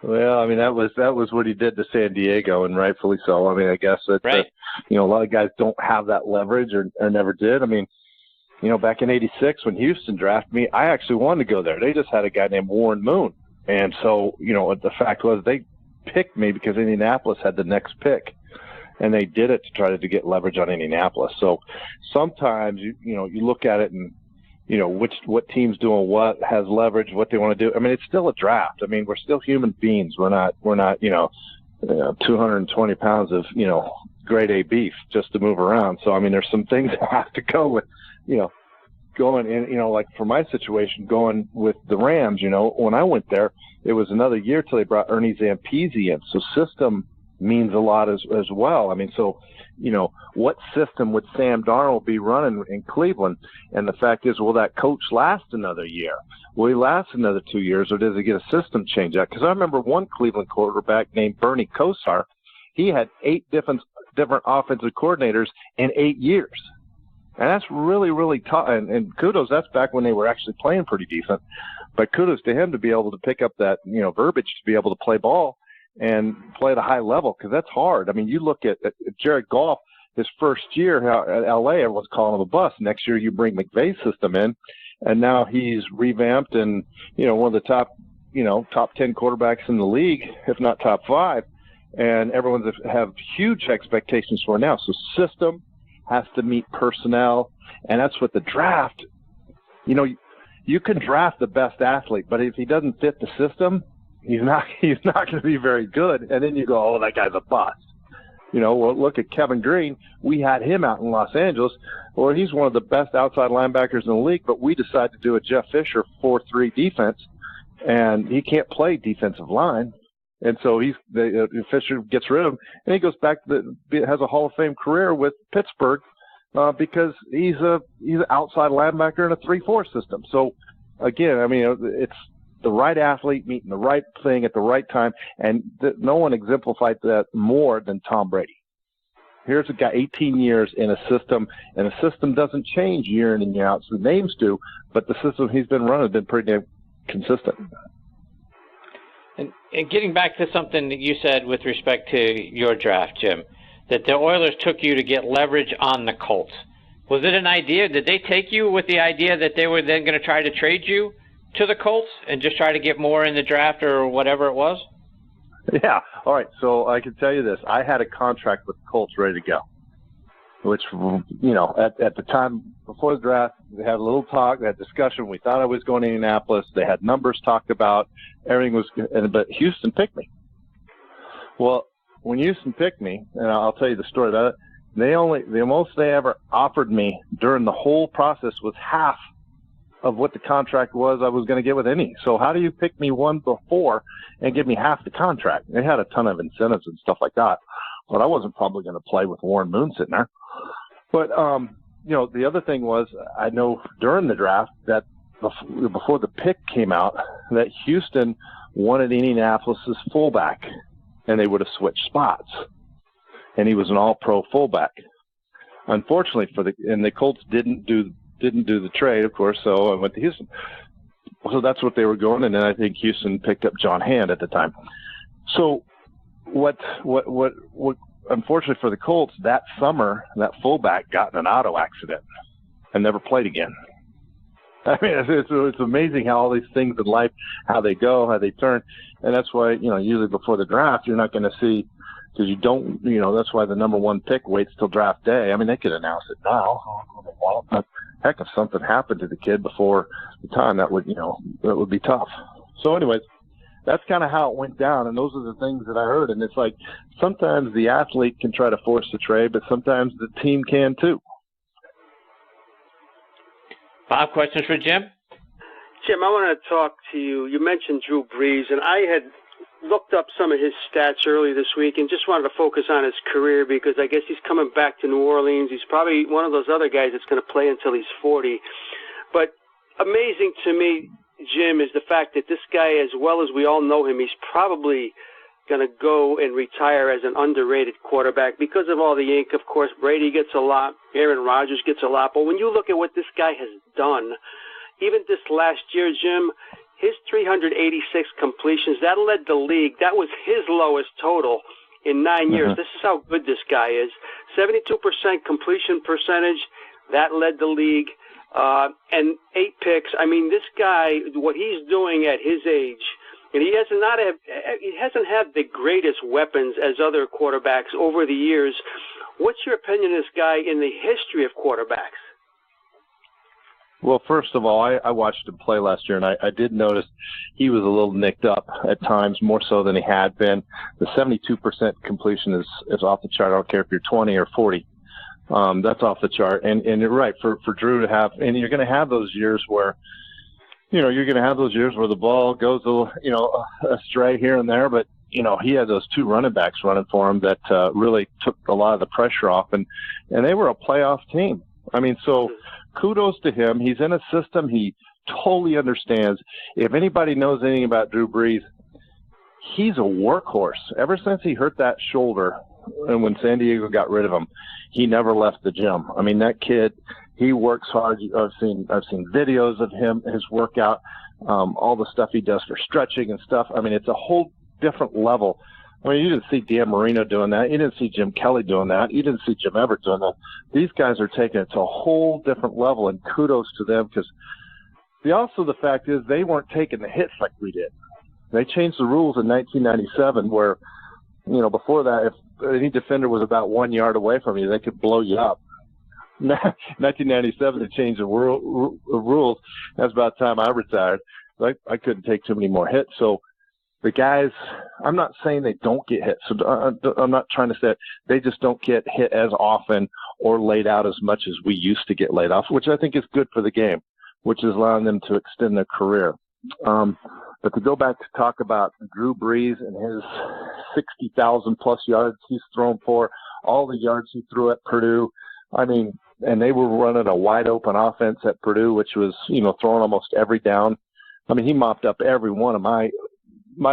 Well, I mean, that was what he did to San Diego, and rightfully so. I mean, I guess that right. A lot of guys don't have that leverage or never did. I mean, back in '86 when Houston drafted me, I actually wanted to go there. They just had a guy named Warren Moon, and so the fact was they picked me because Indianapolis had the next pick, and they did it to try to get leverage on Indianapolis. So sometimes you look at it and what team's doing what, has leverage, what they want to do. I mean, it's still a draft. I mean, we're still human beings. We're not 220 pounds of grade A beef just to move around. So I mean, there's some things that have to go with going in, like for my situation, going with the Rams, when I went there, it was another year till they brought Ernie Zampese in. So system means a lot as well. I mean, so, what system would Sam Darnold be running in Cleveland? And the fact is, will that coach last another year? Will he last another 2 years, or does he get a system change out? Because I remember one Cleveland quarterback named Bernie Kosar. He had 8 different offensive coordinators in 8 years. And that's really, really tough. And kudos, that's back when they were actually playing pretty decent. But kudos to him to be able to pick up that, verbiage to be able to play ball and play at a high level, because that's hard. I mean, you look at Jared Goff, his first year at L.A., everyone's calling him a bust. Next year you bring McVay's system in, and now he's revamped and, one of the top 10 quarterbacks in the league, if not top 5. And everyone's have huge expectations for now. So system has to meet personnel, and that's what the draft, you can draft the best athlete, but if he doesn't fit the system, he's not going to be very good. And then you go, oh, that guy's a bust. Well, look at Kevin Green. We had him out in Los Angeles. Well, he's one of the best outside linebackers in the league, but we decided to do a Jeff Fisher 4-3 defense, and he can't play defensive line. And so Fisher gets rid of him, and he goes back has a Hall of Fame career with Pittsburgh because he's an outside linebacker in a 3-4 system. So, again, I mean, it's the right athlete meeting the right thing at the right time, and no one exemplified that more than Tom Brady. Here's a guy 18 years in a system, and the system doesn't change year in and year out. So the names do, but the system he's been running has been pretty damn consistent. And getting back to something that you said with respect to your draft, Jim, that the Oilers took you to get leverage on the Colts. Was it an idea? Did they take you with the idea that they were then going to try to trade you to the Colts and just try to get more in the draft or whatever it was? Yeah. All right. So I can tell you this. I had a contract with the Colts ready to go, which, at the time before the draft, they had a little talk, they had discussion. We thought I was going to Indianapolis. They had numbers talked about. Everything was good. But Houston picked me. Well, when Houston picked me, and I'll tell you the story about it, the most they ever offered me during the whole process was half of what the contract was I was going to get with any. So how do you pick me one before and give me half the contract? They had a ton of incentives and stuff like that, but I wasn't probably going to play with Warren Moon sitting there. But, the other thing was, I know during the draft that before the pick came out that Houston wanted Indianapolis's fullback, and they would have switched spots. And he was an all-pro fullback. Unfortunately and the Colts didn't do the trade, of course, so I went to Houston. So that's what they were going, and then I think Houston picked up John Hand at the time. So what unfortunately for the Colts, that summer, that fullback got in an auto accident and never played again. I mean, it's amazing how all these things in life, how they go, how they turn, and that's why, usually before the draft, you're not going to see, because you don't, that's why the number 1 pick waits till draft day. I mean, they could announce it now. But heck, if something happened to the kid before the time, that would be tough. So anyways, that's kind of how it went down, and those are the things that I heard. And it's like sometimes the athlete can try to force the trade, but sometimes the team can too. 5 questions for Jim. Jim, I want to talk to you. You mentioned Drew Brees, and I had looked up some of his stats earlier this week and just wanted to focus on his career because I guess he's coming back to New Orleans. He's probably one of those other guys that's going to play until he's 40. But amazing to me, Jim, is the fact that this guy, as well as we all know him, he's probably going to go and retire as an underrated quarterback because of all the ink. Of course, Brady gets a lot, Aaron Rodgers gets a lot. But when you look at what this guy has done, even this last year, Jim, his 386 completions, that led the league. That was his lowest total in 9 years. This is how good this guy is. 72% completion percentage, that led the league. And 8 picks. I mean, this guy, what he's doing at his age, and he hasn't had the greatest weapons as other quarterbacks over the years. What's your opinion of this guy in the history of quarterbacks? Well, first of all, I watched him play last year, and I did notice he was a little nicked up at times, more so than he had been. The 72% completion is off the chart. I don't care if you're 20 or 40. That's off the chart. And you're right, for Drew to have – and you're going to have those years where – the ball goes astray here and there, but he had those two running backs running for him that really took a lot of the pressure off, and they were a playoff team. I mean, so kudos to him. He's in a system he totally understands. If anybody knows anything about Drew Brees, he's a workhorse. Ever since he hurt that shoulder, and when San Diego got rid of him, he never left the gym. I mean, that kid, he works hard. I've seen videos of him, his workout, all the stuff he does for stretching and stuff. I mean, it's a whole different level. I mean, you didn't see Dan Marino doing that. You didn't see Jim Kelly doing that. You didn't see Jim Everett doing that. These guys are taking it to a whole different level, and kudos to them, because the fact is they weren't taking the hits like we did. They changed the rules in 1997 where, before that, if any defender was about 1 yard away from you, they could blow you up. 1997, they changed the rules. That's about the time I retired. I couldn't take too many more hits. So the guys, I'm not saying they don't get hit. So I'm not trying to say it. They just don't get hit as often or laid out as much as we used to get laid off, which I think is good for the game, which is allowing them to extend their career. But to go back to talk about Drew Brees and his 60,000-plus yards he's thrown for, all the yards he threw at Purdue, I mean, and they were running a wide-open offense at Purdue, which was, throwing almost every down. I mean, he mopped up every one of my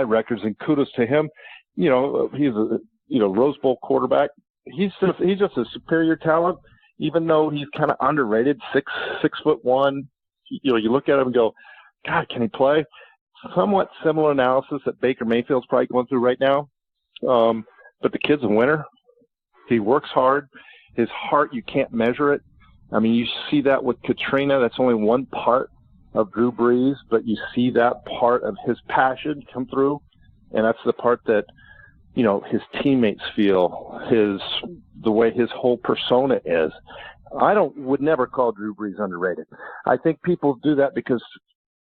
records, and kudos to him. He's a Rose Bowl quarterback. He's just a superior talent, even though he's kind of underrated, 6'1". You look at him and go, God, can he play? Somewhat similar analysis that Baker Mayfield's probably going through right now. But the kid's a winner. He works hard. His heart, you can't measure it. I mean, you see that with Katrina. That's only one part of Drew Brees, but you see that part of his passion come through, and that's the part that, his teammates feel, the way his whole persona is. I would never call Drew Brees underrated. I think people do that because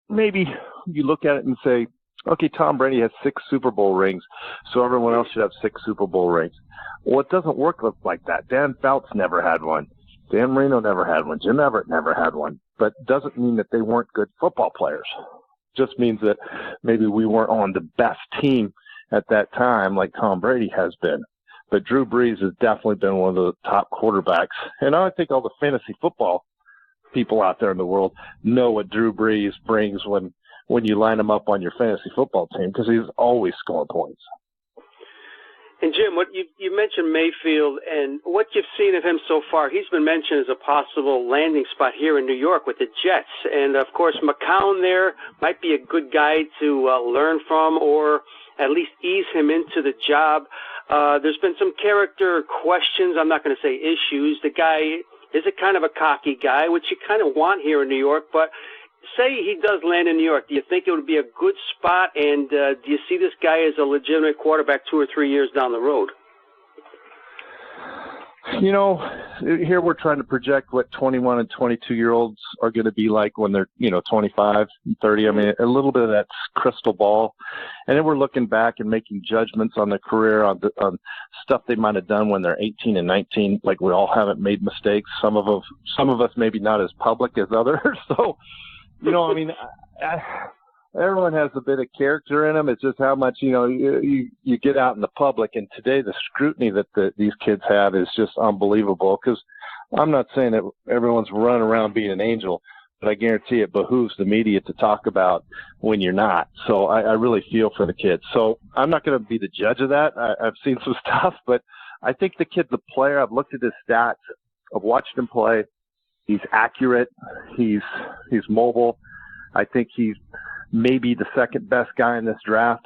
maybe you look at it and say, okay, Tom Brady has 6 Super Bowl rings, so everyone else should have 6 Super Bowl rings. Well, it doesn't work like that. Dan Fouts never had one. Dan Marino never had one. Jim Everett never had one. But it doesn't mean that they weren't good football players. It just means that maybe we weren't on the best team at that time like Tom Brady has been. But Drew Brees has definitely been one of the top quarterbacks. And I think all the fantasy football people out there in the world know what Drew Brees brings when you line him up on your fantasy football team, because he's always scoring points. And Jim, what you mentioned Mayfield, and what you've seen of him so far, he's been mentioned as a possible landing spot here in New York with the Jets. And, of course, McCown there might be a good guy to learn from, or at least ease him into the job. There's been some character questions. I'm not going to say issues. The guy is a kind of a cocky guy, which you kind of want here in New York. But say he does land in New York, do you think it would be a good spot? And do you see this guy as a legitimate quarterback 2 or 3 years down the road? Here we're trying to project what 21 and 22-year-olds are going to be like when they're, 25 and 30. I mean, a little bit of that crystal ball. And then we're looking back and making judgments on their career, on stuff they might have done when they're 18 and 19. Like, we all haven't made mistakes. Some of us maybe not as public as others. So, everyone has a bit of character in them. It's just how much, you get out in the public. And today the scrutiny that these kids have is just unbelievable, because I'm not saying that everyone's running around being an angel, but I guarantee it behooves the media to talk about when you're not. So I really feel for the kids. So I'm not going to be the judge of that. I've seen some stuff, but I think the kid's a player. I've looked at his stats. I've watched him play. He's accurate. He's mobile. I think he's maybe the second best guy in this draft,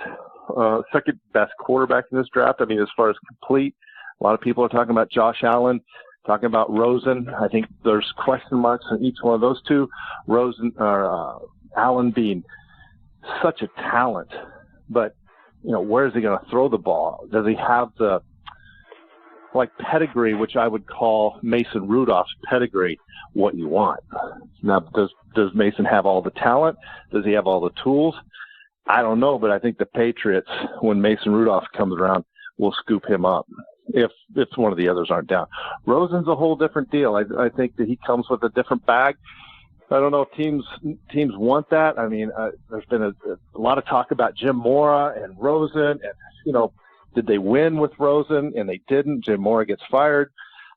second best quarterback in this draft. I mean, as far as complete, a lot of people are talking about Josh Allen, talking about Rosen. I think there's question marks on each one of those two. Allen being such a talent, but where is he going to throw the ball? Does he have the pedigree, which I would call Mason Rudolph's pedigree, what you want? Now, does Mason have all the talent? Does he have all the tools? I don't know, but I think the Patriots, when Mason Rudolph comes around, will scoop him up if one of the others aren't down. Rosen's a whole different deal. I think that he comes with a different bag. I don't know if teams want that. I mean, there's been a lot of talk about Jim Mora and Rosen, and did they win with Rosen? And they didn't. Jim Mora gets fired.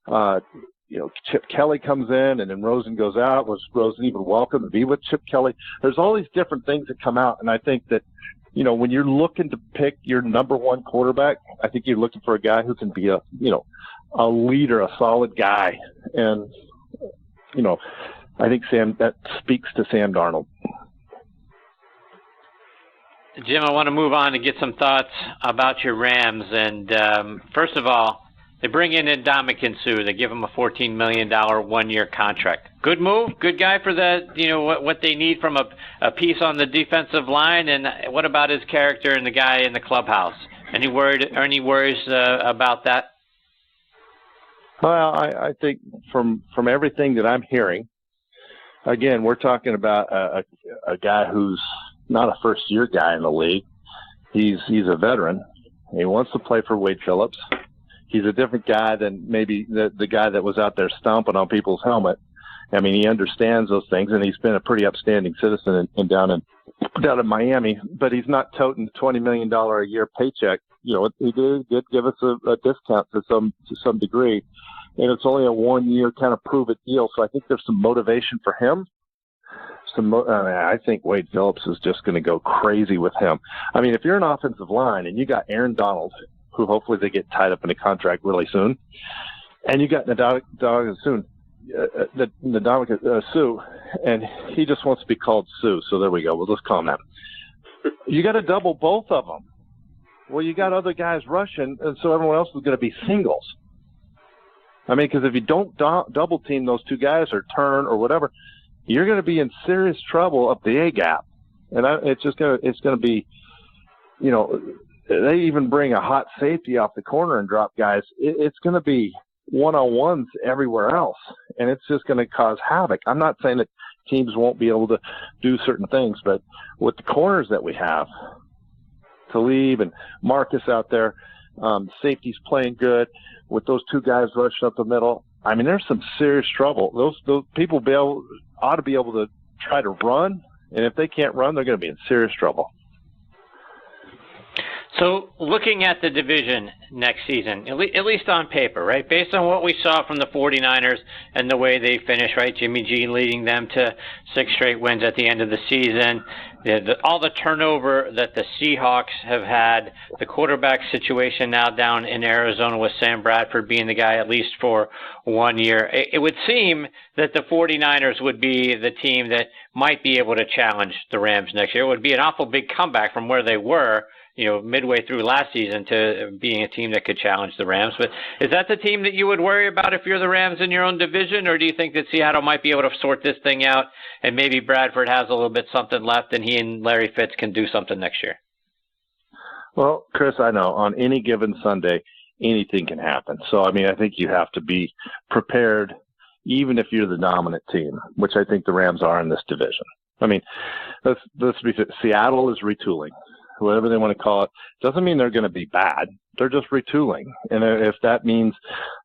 Chip Kelly comes in, and then Rosen goes out. Was Rosen even welcome to be with Chip Kelly? There's all these different things that come out, and I think that when you're looking to pick your number one quarterback, I think you're looking for a guy who can be a leader, a solid guy, and I think that speaks to Sam Darnold. Jim, I want to move on and get some thoughts about your Rams. And first of all, they bring in Ndamukong Suh. They give him a $14 million one-year contract. Good move, good guy for what they need from a piece on the defensive line. And what about his character and the guy in the clubhouse? Any worries about that? Well, I think from everything that I'm hearing, again, we're talking about a guy who's not a first-year guy in the league. He's a veteran. He wants to play for Wade Phillips. He's a different guy than maybe the guy that was out there stomping on people's helmet. I mean, he understands those things, and he's been a pretty upstanding citizen down in Miami. But he's not toting the $20 million a year paycheck. He did give us a discount to some degree. And it's only a 1 year kind of prove it deal. So I think there's some motivation for him. I think Wade Phillips is just going to go crazy with him. I mean, if you're an offensive line and you got Aaron Donald, who hopefully they get tied up in a contract really soon, and you got Ndamukong Suh, and he just wants to be called Sue. So there we go. Well, let's call him that. You got to double both of them. Well, you got other guys rushing, and so everyone else is going to be singles. I mean, because if you don't double team those two guys or turn or whatever, you're going to be in serious trouble up the A gap, and it's going to be, they even bring a hot safety off the corner and drop guys. It's going to be one-on-ones everywhere else, and it's just going to cause havoc. I'm not saying that teams won't be able to do certain things, but with the corners that we have, Talib and Marcus out there, safety's playing good. With those two guys rushing up the middle, I mean, there's some serious trouble. Those people ought to be able to try to run, and if they can't run, they're going to be in serious trouble. So looking at the division next season, at least on paper, right, based on what we saw from the 49ers and the way they finished, right, Jimmy G leading them to 6 straight wins at the end of the season, all the turnover that the Seahawks have had, the quarterback situation now down in Arizona with Sam Bradford being the guy at least for 1 year, it would seem that the 49ers would be the team that might be able to challenge the Rams next year. It would be an awful big comeback from where they were, midway through last season to being a team that could challenge the Rams. But is that the team that you would worry about if you're the Rams in your own division, or do you think that Seattle might be able to sort this thing out and maybe Bradford has a little bit something left and he and Larry Fitz can do something next year? Well, Chris, I know on any given Sunday, anything can happen. So, I mean, I think you have to be prepared, even if you're the dominant team, which I think the Rams are in this division. I mean, let's be fair. Seattle is retooling. Whatever they want to call it, doesn't mean they're going to be bad. They're just retooling. And if that means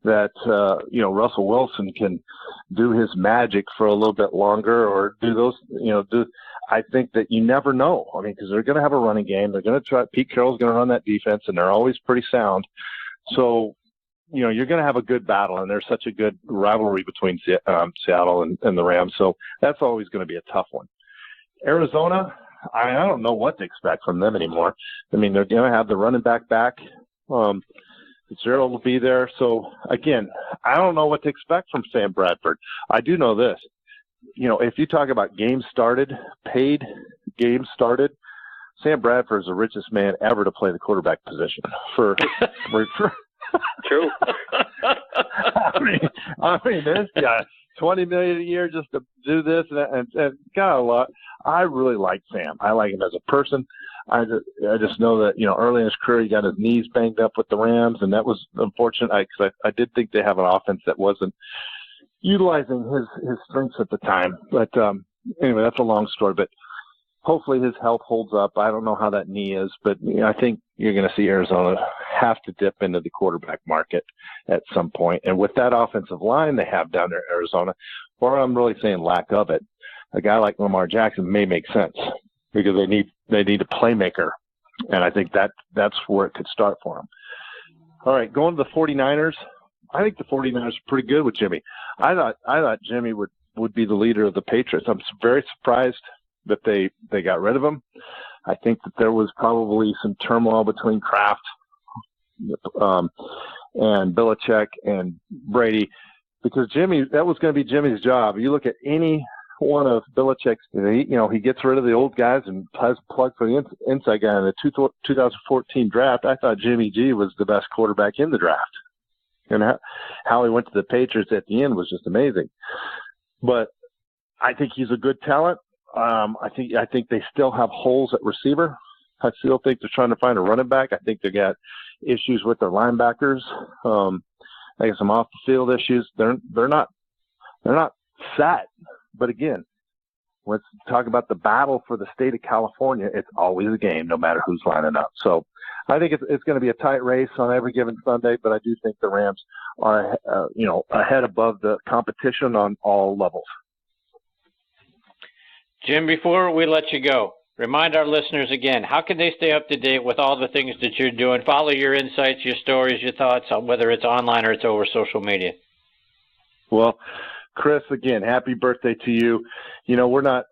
that, Russell Wilson can do his magic for a little bit longer or do those, I think that you never know. I mean, because they're going to have a running game. They're going to try, Pete Carroll's going to run that defense, and they're always pretty sound. So, you're going to have a good battle, and there's such a good rivalry between Seattle and the Rams. So that's always going to be a tough one. Arizona, I don't know what to expect from them anymore. I mean, they're going to have the running back. Fitzgerald will be there. So, again, I don't know what to expect from Sam Bradford. I do know this. If you talk about paid games started, Sam Bradford is the richest man ever to play the quarterback position. For True. I mean, this guy, $20 million a year just to do this and got a lot. I really like Sam. I like him as a person. I just know that early in his career he got his knees banged up with the Rams, and that was unfortunate. Because I did think they have an offense that wasn't utilizing his strengths at the time. But anyway, that's a long story. But hopefully his health holds up. I don't know how that knee is, but I think you're going to see Arizona have to dip into the quarterback market at some point. And with that offensive line they have down there in Arizona, or I'm really saying lack of it, a guy like Lamar Jackson may make sense because they need a playmaker, and I think that's where it could start for him. All right, going to the 49ers. I think the 49ers are pretty good with Jimmy. I thought Jimmy would be the leader of the Patriots. I'm very surprised that they got rid of him. I think that there was probably some turmoil between Kraft and Belichick and Brady, because that was going to be Jimmy's job. You look at any one of Belichick's, he gets rid of the old guys and has plug for the inside guy. In the 2014 draft, I thought Jimmy G was the best quarterback in the draft. And how he went to the Patriots at the end was just amazing. But I think he's a good talent. I think they still have holes at receiver. I still think they're trying to find a running back. I think they got issues with their linebackers. They got some off the field issues. They're not set. But again, let's talk about the battle for the state of California. It's always a game, no matter who's lining up. So I think it's going to be a tight race on every given Sunday. But I do think the Rams are, ahead above the competition on all levels. Jim, before we let you go, remind our listeners again, how can they stay up to date with all the things that you're doing? Follow your insights, your stories, your thoughts, whether it's online or it's over social media. Well, Chris, again, happy birthday to you. We're not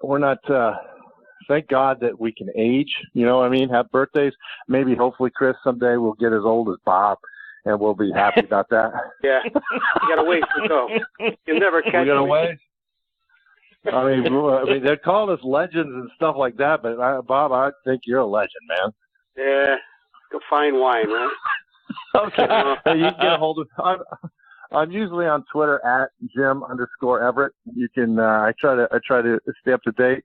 thank God that we can age, have birthdays. Maybe, hopefully, Chris, someday we'll get as old as Bob, and we'll be happy about that. Yeah, you got to wait to go. You'll never catch me. We got to wait. I mean, they're calling us legends and stuff like that, but Bob, I think you're a legend, man. Yeah, go fine wine, right? Okay. You can get a hold of. I'm usually on Twitter at Jim_Everett. You can. I try to stay up to date.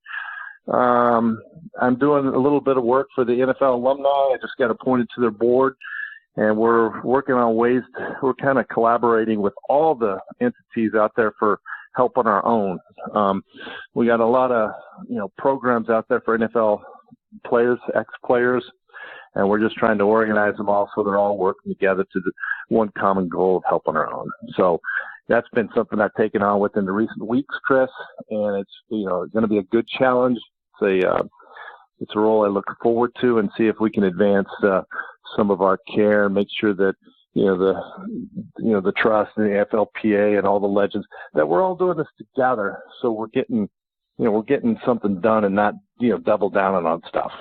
I'm doing a little bit of work for the NFL alumni. I just got appointed to their board, and we're working on ways. We're kind of collaborating with all the entities out there for help on our own. We got a lot of programs out there for NFL players, ex-players, and we're just trying to organize them all so they're all working together to the one common goal of helping our own. So that's been something I've taken on within the recent weeks, Chris, and it's going to be a good challenge. It's a role I look forward to, and see if we can advance some of our care, make sure that the trust and the FLPA and all the legends that we're all doing this together. So we're getting something done and not double down on stuff.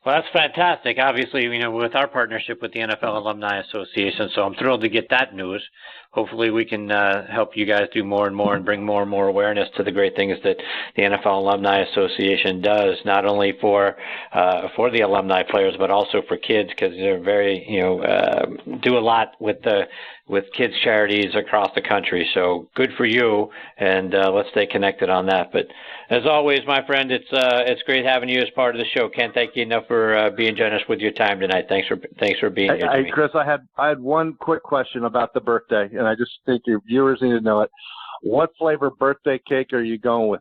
Well, that's fantastic. Obviously, with our partnership with the NFL Alumni Association, so I'm thrilled to get that news. Hopefully we can help you guys do more and more and bring more and more awareness to the great things that the NFL Alumni Association does, not only for the alumni players, but also for kids, because they're very, do a lot with kids' charities across the country. So good for you, and let's stay connected on that. But as always, my friend, it's great having you as part of the show. Can't thank you enough for being generous with your time tonight. Thanks for being here. Hey, Chris, I had one quick question about the birthday, and I just think your viewers need to know it. What flavor birthday cake are you going with?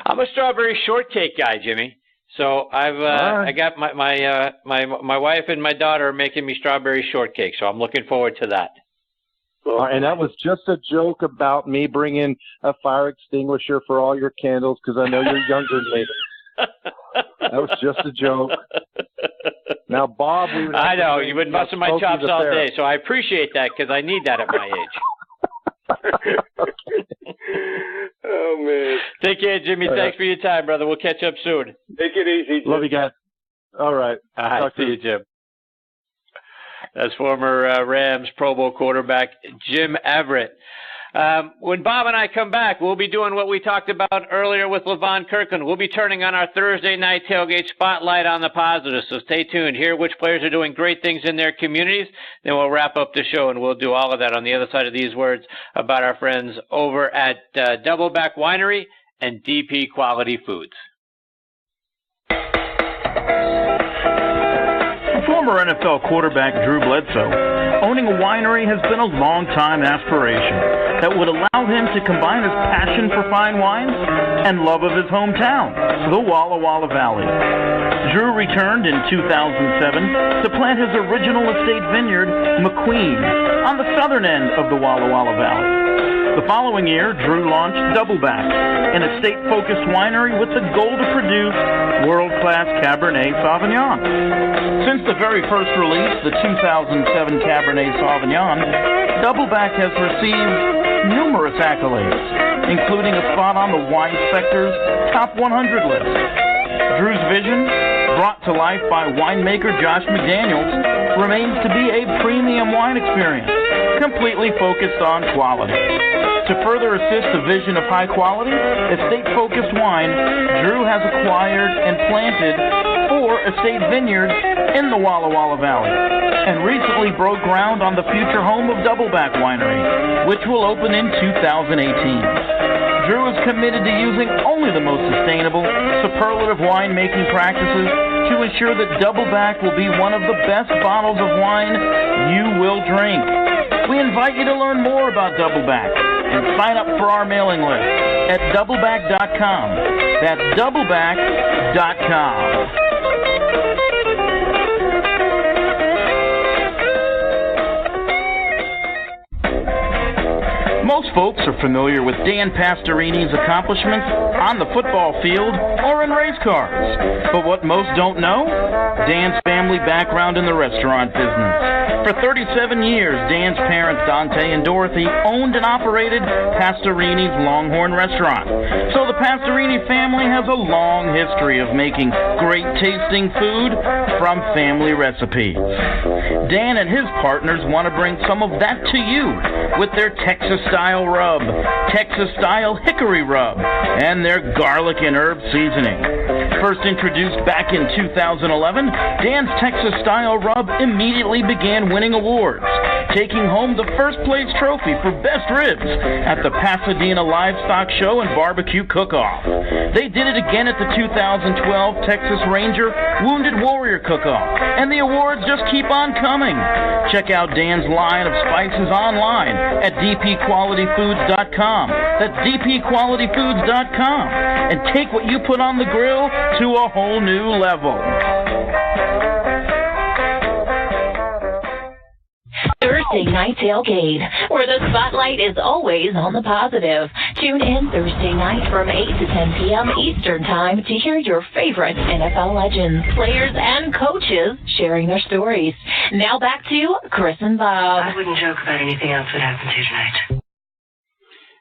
I'm a strawberry shortcake guy, Jimmy. So I got my wife and my daughter are making me strawberry shortcake, so I'm looking forward to that. And that was just a joke about me bringing a fire extinguisher for all your candles, because I know you're younger than me. That was just a joke. Now, Bob, I know you've been busting my chops all day, so I appreciate that, because I need that at my age. Oh man! Take care, Jimmy. Thanks for your time, brother. We'll catch up soon. Take it easy, Jim. Love you guys. All right. Talk to you, Jim. That's former Rams Pro Bowl quarterback Jim Everett. When Bob and I come back, we'll be doing what we talked about earlier with Levon Kirkland. We'll be turning on our Thursday night tailgate spotlight on the positives. So stay tuned. Hear which players are doing great things in their communities. Then we'll wrap up the show, and we'll do all of that on the other side of these words about our friends over at Doubleback Winery and DP Quality Foods. Former NFL quarterback Drew Bledsoe, owning a winery has been a long-time aspiration that would allow him to combine his passion for fine wines and love of his hometown, the Walla Walla Valley. Drew returned in 2007 to plant his original estate vineyard, McQueen, on the southern end of the Walla Walla Valley. The following year, Drew launched Doubleback, an estate-focused winery with the goal to produce world-class Cabernet Sauvignon. Since the very first release, the 2007 Cabernet Sauvignon, Doubleback has received numerous accolades, including a spot on the Wine Spectre's Top 100 list. Drew's vision, brought to life by winemaker Josh McDaniels, remains to be a premium wine experience, completely focused on quality. To further assist the vision of high quality, estate-focused wine, Drew has acquired and planted 4 estate vineyards in the Walla Walla Valley, and recently broke ground on the future home of Doubleback Winery, which will open in 2018. Drew is committed to using only the most sustainable, superlative winemaking practices to ensure that Doubleback will be one of the best bottles of wine you will drink. We invite you to learn more about Doubleback and sign up for our mailing list at doubleback.com. That's doubleback.com. Most folks are familiar with Dan Pastorini's accomplishments on the football field or in race cars. But what most don't know? Dan's family background in the restaurant business. For 37 years, Dan's parents, Dante and Dorothy, owned and operated Pastorini's Longhorn Restaurant. So the Pastorini family has a long history of making great tasting food from family recipes. Dan and his partners want to bring some of that to you with their Texas-style rub, Texas-style hickory rub, and their garlic and herb seasoning. First introduced back in 2011, Dan's Texas-style rub immediately began winning awards, taking home the first place trophy for best ribs at the Pasadena Livestock Show and Barbecue Cook-Off. They did it again at the 2012 Texas Ranger Wounded Warrior Cook-Off, and the awards just keep on coming. Check out Dan's line of spices online at dpqualityfoods.com. That's dpqualityfoods.com. And take what you put on the grill to a whole new level. Thursday Night Tailgate, where the spotlight is always on the positive. Tune in Thursday night from 8 to 10 p.m. Eastern Time to hear your favorite NFL legends, players, and coaches sharing their stories. Now back to Chris and Bob. I wouldn't joke about anything else that happens here tonight.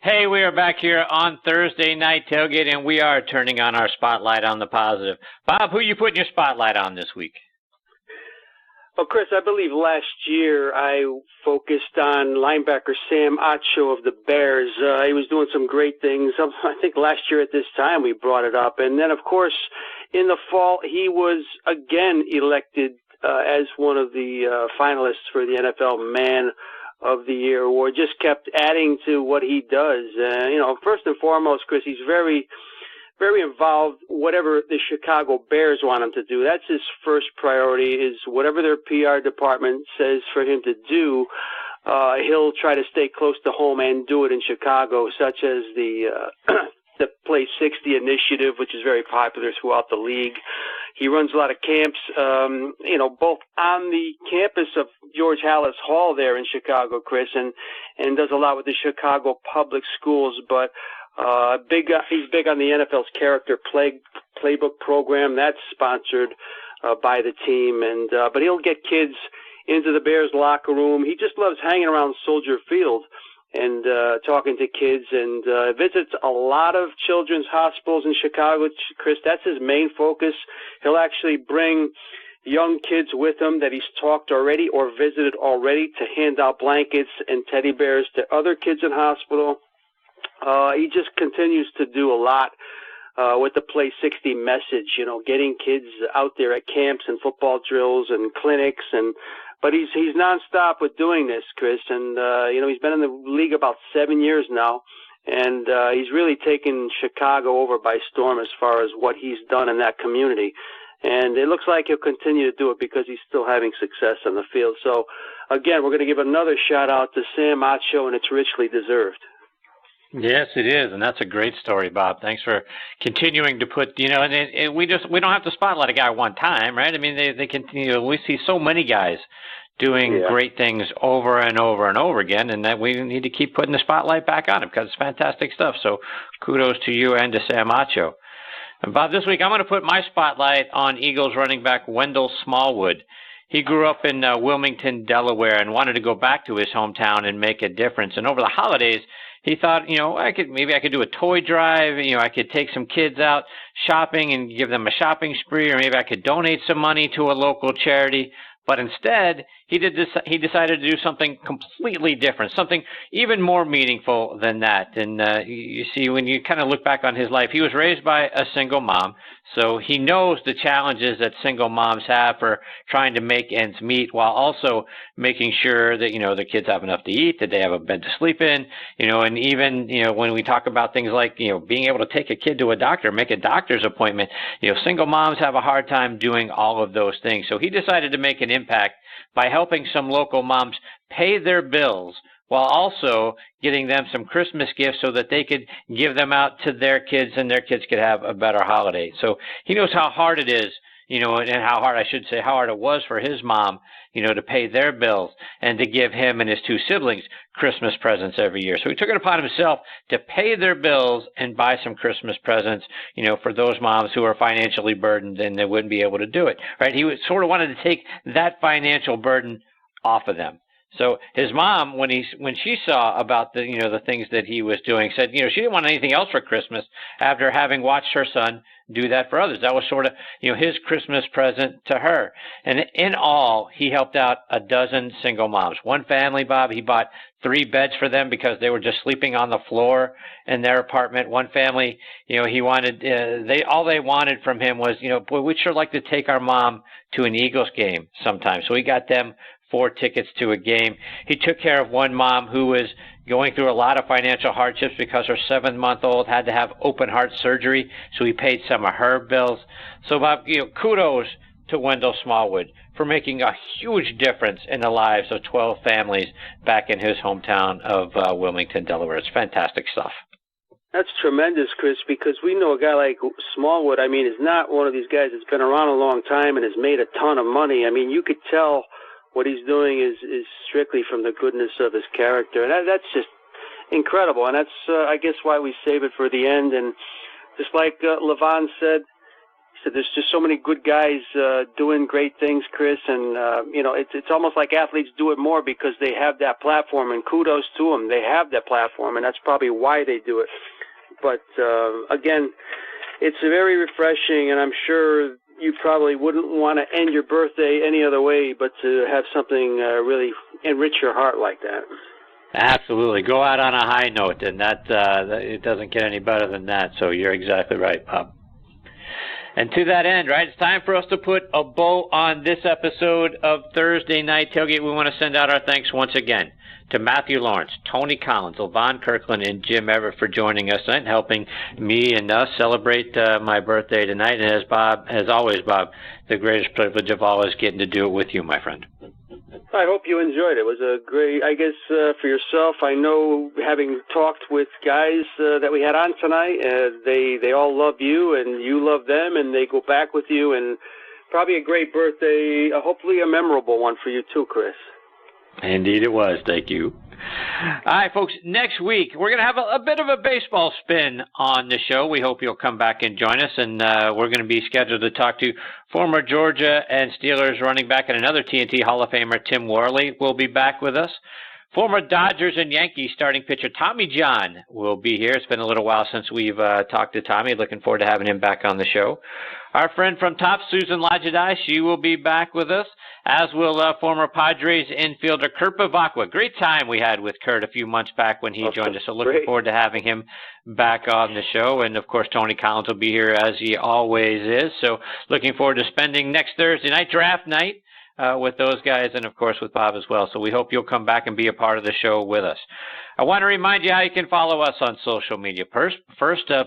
Hey, we are back here on Thursday Night Tailgate, and we are turning on our spotlight on the positive. Bob, who you putting your spotlight on this week? Well, Chris, I believe last year I focused on linebacker Sam Acho of the Bears. He was doing some great things. I think last year at this time we brought it up. And then, of course, in the fall, he was again elected as one of the finalists for the NFL Man of the Year award. Just kept adding to what he does. First and foremost, Chris, he's very involved, whatever the Chicago Bears want him to do. That's his first priority, is whatever their PR department says for him to do, he'll try to stay close to home and do it in Chicago, such as the Play 60 initiative, which is very popular throughout the league. He runs a lot of camps, both on the campus of George Halas Hall there in Chicago, Chris, and does a lot with the Chicago public schools, but he's big on the NFL's character playbook program. That's sponsored by the team, but he'll get kids into the Bears locker room. He just loves hanging around Soldier Field and talking to kids, and visits a lot of children's hospitals in Chicago. Chris, that's his main focus. He'll actually bring young kids with him that he's talked already or visited already to hand out blankets and teddy bears to other kids in hospital. He just continues to do a lot with the Play 60 message, getting kids out there at camps and football drills and clinics, but he's nonstop with doing this, Chris, and he's been in the league about 7 years now, and he's really taken Chicago over by storm as far as what he's done in that community. And it looks like he'll continue to do it because he's still having success on the field. So, again, we're going to give another shout-out to Sam Acho, and it's richly deserved. Yes, it is, and that's a great story, Bob. Thanks for continuing to put, and we don't have to spotlight a guy one time, right? I mean, they continue. We see so many guys doing great things over and over and over again, and that we need to keep putting the spotlight back on him because it's fantastic stuff. So kudos to you and to Sam Acho. And Bob, this week I'm going to put my spotlight on Eagles running back Wendell Smallwood. He grew up in Wilmington, Delaware, and wanted to go back to his hometown and make a difference. And over the holidays, he thought, maybe I could do a toy drive. I could take some kids out shopping and give them a shopping spree, or maybe I could donate some money to a local charity. But instead, he decided to do something completely different, something even more meaningful than that. And you see, when you kind of look back on his life, he was raised by a single mom, so he knows the challenges that single moms have for trying to make ends meet while also making sure that, the kids have enough to eat, that they have a bed to sleep in, and even, when we talk about things like, being able to take a kid to a doctor, make a doctor's appointment, single moms have a hard time doing all of those things. So he decided to make an impact by helping some local moms pay their bills while also getting them some Christmas gifts so that they could give them out to their kids and their kids could have a better holiday. So he knows how hard it is, and how hard it was for his mom, to pay their bills and to give him and his two siblings Christmas presents every year. So he took it upon himself to pay their bills and buy some Christmas presents, for those moms who are financially burdened and they wouldn't be able to do it, right? He sort of wanted to take that financial burden off of them. So his mom, when she saw about the things that he was doing, said, she didn't want anything else for Christmas after having watched her son do that for others. That was sort of, his Christmas present to her. And in all, he helped out a dozen single moms. One family, Bob, he bought 3 beds for them because they were just sleeping on the floor in their apartment. One family, he wanted, all they wanted from him was, boy, we'd sure like to take our mom to an Eagles game sometime. So he got them 4 tickets to a game. He took care of one mom who was going through a lot of financial hardships because her 7-month-old had to have open heart surgery, so he paid some of her bills. So, Bob, kudos to Wendell Smallwood for making a huge difference in the lives of 12 families back in his hometown of Wilmington, Delaware. It's fantastic stuff. That's tremendous, Chris, because we know a guy like Smallwood, is not one of these guys that's been around a long time and has made a ton of money. You could tell what he's doing is strictly from the goodness of his character. And that's just incredible. And that's, I guess, why we save it for the end. And just like Levon said, there's just so many good guys doing great things, Chris. And, it's almost like athletes do it more because they have that platform. And kudos to them. They have that platform, and that's probably why they do it. But, again, it's very refreshing, and I'm sure you probably wouldn't want to end your birthday any other way but to have something really enrich your heart like that. Absolutely. Go out on a high note, and that it doesn't get any better than that, so you're exactly right, Bob. And to that end, right, it's time for us to put a bow on this episode of Thursday Night Tailgate. We want to send out our thanks once again to Matthew Laurance, Tony Collins, Levon Kirkland, and Jim Everett for joining us tonight and helping me and us celebrate my birthday tonight. And as always, Bob, the greatest privilege of all is getting to do it with you, my friend. I hope you enjoyed it. It was a great, I guess, for yourself. I know, having talked with guys that we had on tonight, they all love you and you love them, and they go back with you, and probably a great birthday, hopefully a memorable one for you too, Chris. Indeed it was. Thank you. All right, folks, next week we're going to have a bit of a baseball spin on the show. We hope you'll come back and join us, and we're going to be scheduled to talk to former Georgia and Steelers running back and another TNT Hall of Famer, Tim Worley, will be back with us. Former Dodgers and Yankees starting pitcher Tommy John will be here. It's been a little while since we've talked to Tommy. Looking forward to having him back on the show. Our friend from Top, Susan Lajadai, she will be back with us, as will former Padres infielder Kurt Bavacqua. Great time we had with Kurt a few months back when he joined us. So looking forward to having him back on the show. And, of course, Tony Collins will be here as he always is. So looking forward to spending next Thursday night, draft night, with those guys and, of course, with Bob as well. So we hope you'll come back and be a part of the show with us. I want to remind you how you can follow us on social media. First,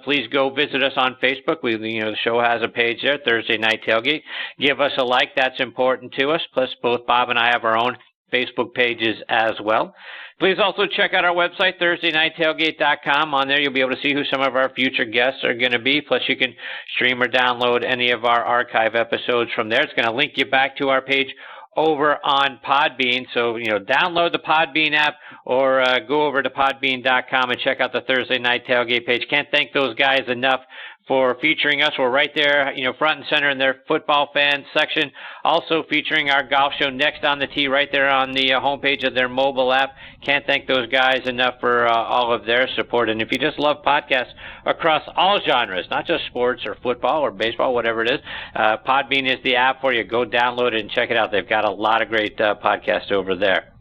please go visit us on Facebook. The show has a page there, Thursday Night Tailgate. Give us a like. That's important to us. Plus, both Bob and I have our own Facebook pages as well. Please also check out our website, ThursdayNightTailgate.com. On there, you'll be able to see who some of our future guests are going to be. Plus, you can stream or download any of our archive episodes from there. It's going to link you back to our page over on Podbean. So, download the Podbean app or go over to podbean.com and check out the Thursday Night Tailgate page. Can't thank those guys enough for featuring us. We're right there, front and center in their football fans section. Also featuring our golf show Next on the Tee right there on the homepage of their mobile app. Can't thank those guys enough for all of their support. And if you just love podcasts across all genres, not just sports or football or baseball, whatever it is, Podbean is the app for you. Go download it and check it out. They've got a lot of great podcasts over there.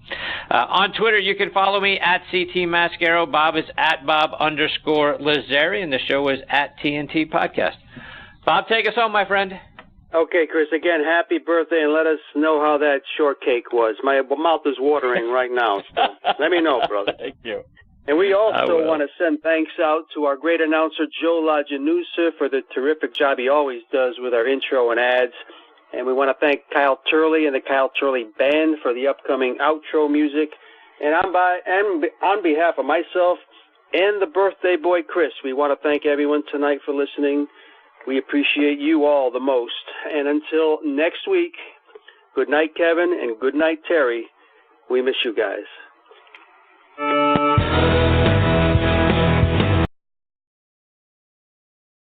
On Twitter, you can follow me at CT Mascaro. Bob is at Bob_Lazzari, and the show is at TNT Podcast. Bob, take us home, my friend. Okay, Chris, again, happy birthday, and let us know how that shortcake was. My mouth is watering right now. So let me know, brother. Thank you. And we also want to send thanks out to our great announcer, Joe LaGenusa, for the terrific job he always does with our intro and ads. And we want to thank Kyle Turley and the Kyle Turley Band for the upcoming outro music. And on behalf of myself and the birthday boy, Chris, we want to thank everyone tonight for listening. We appreciate you all the most. And until next week, good night, Kevin, and good night, Terry. We miss you guys.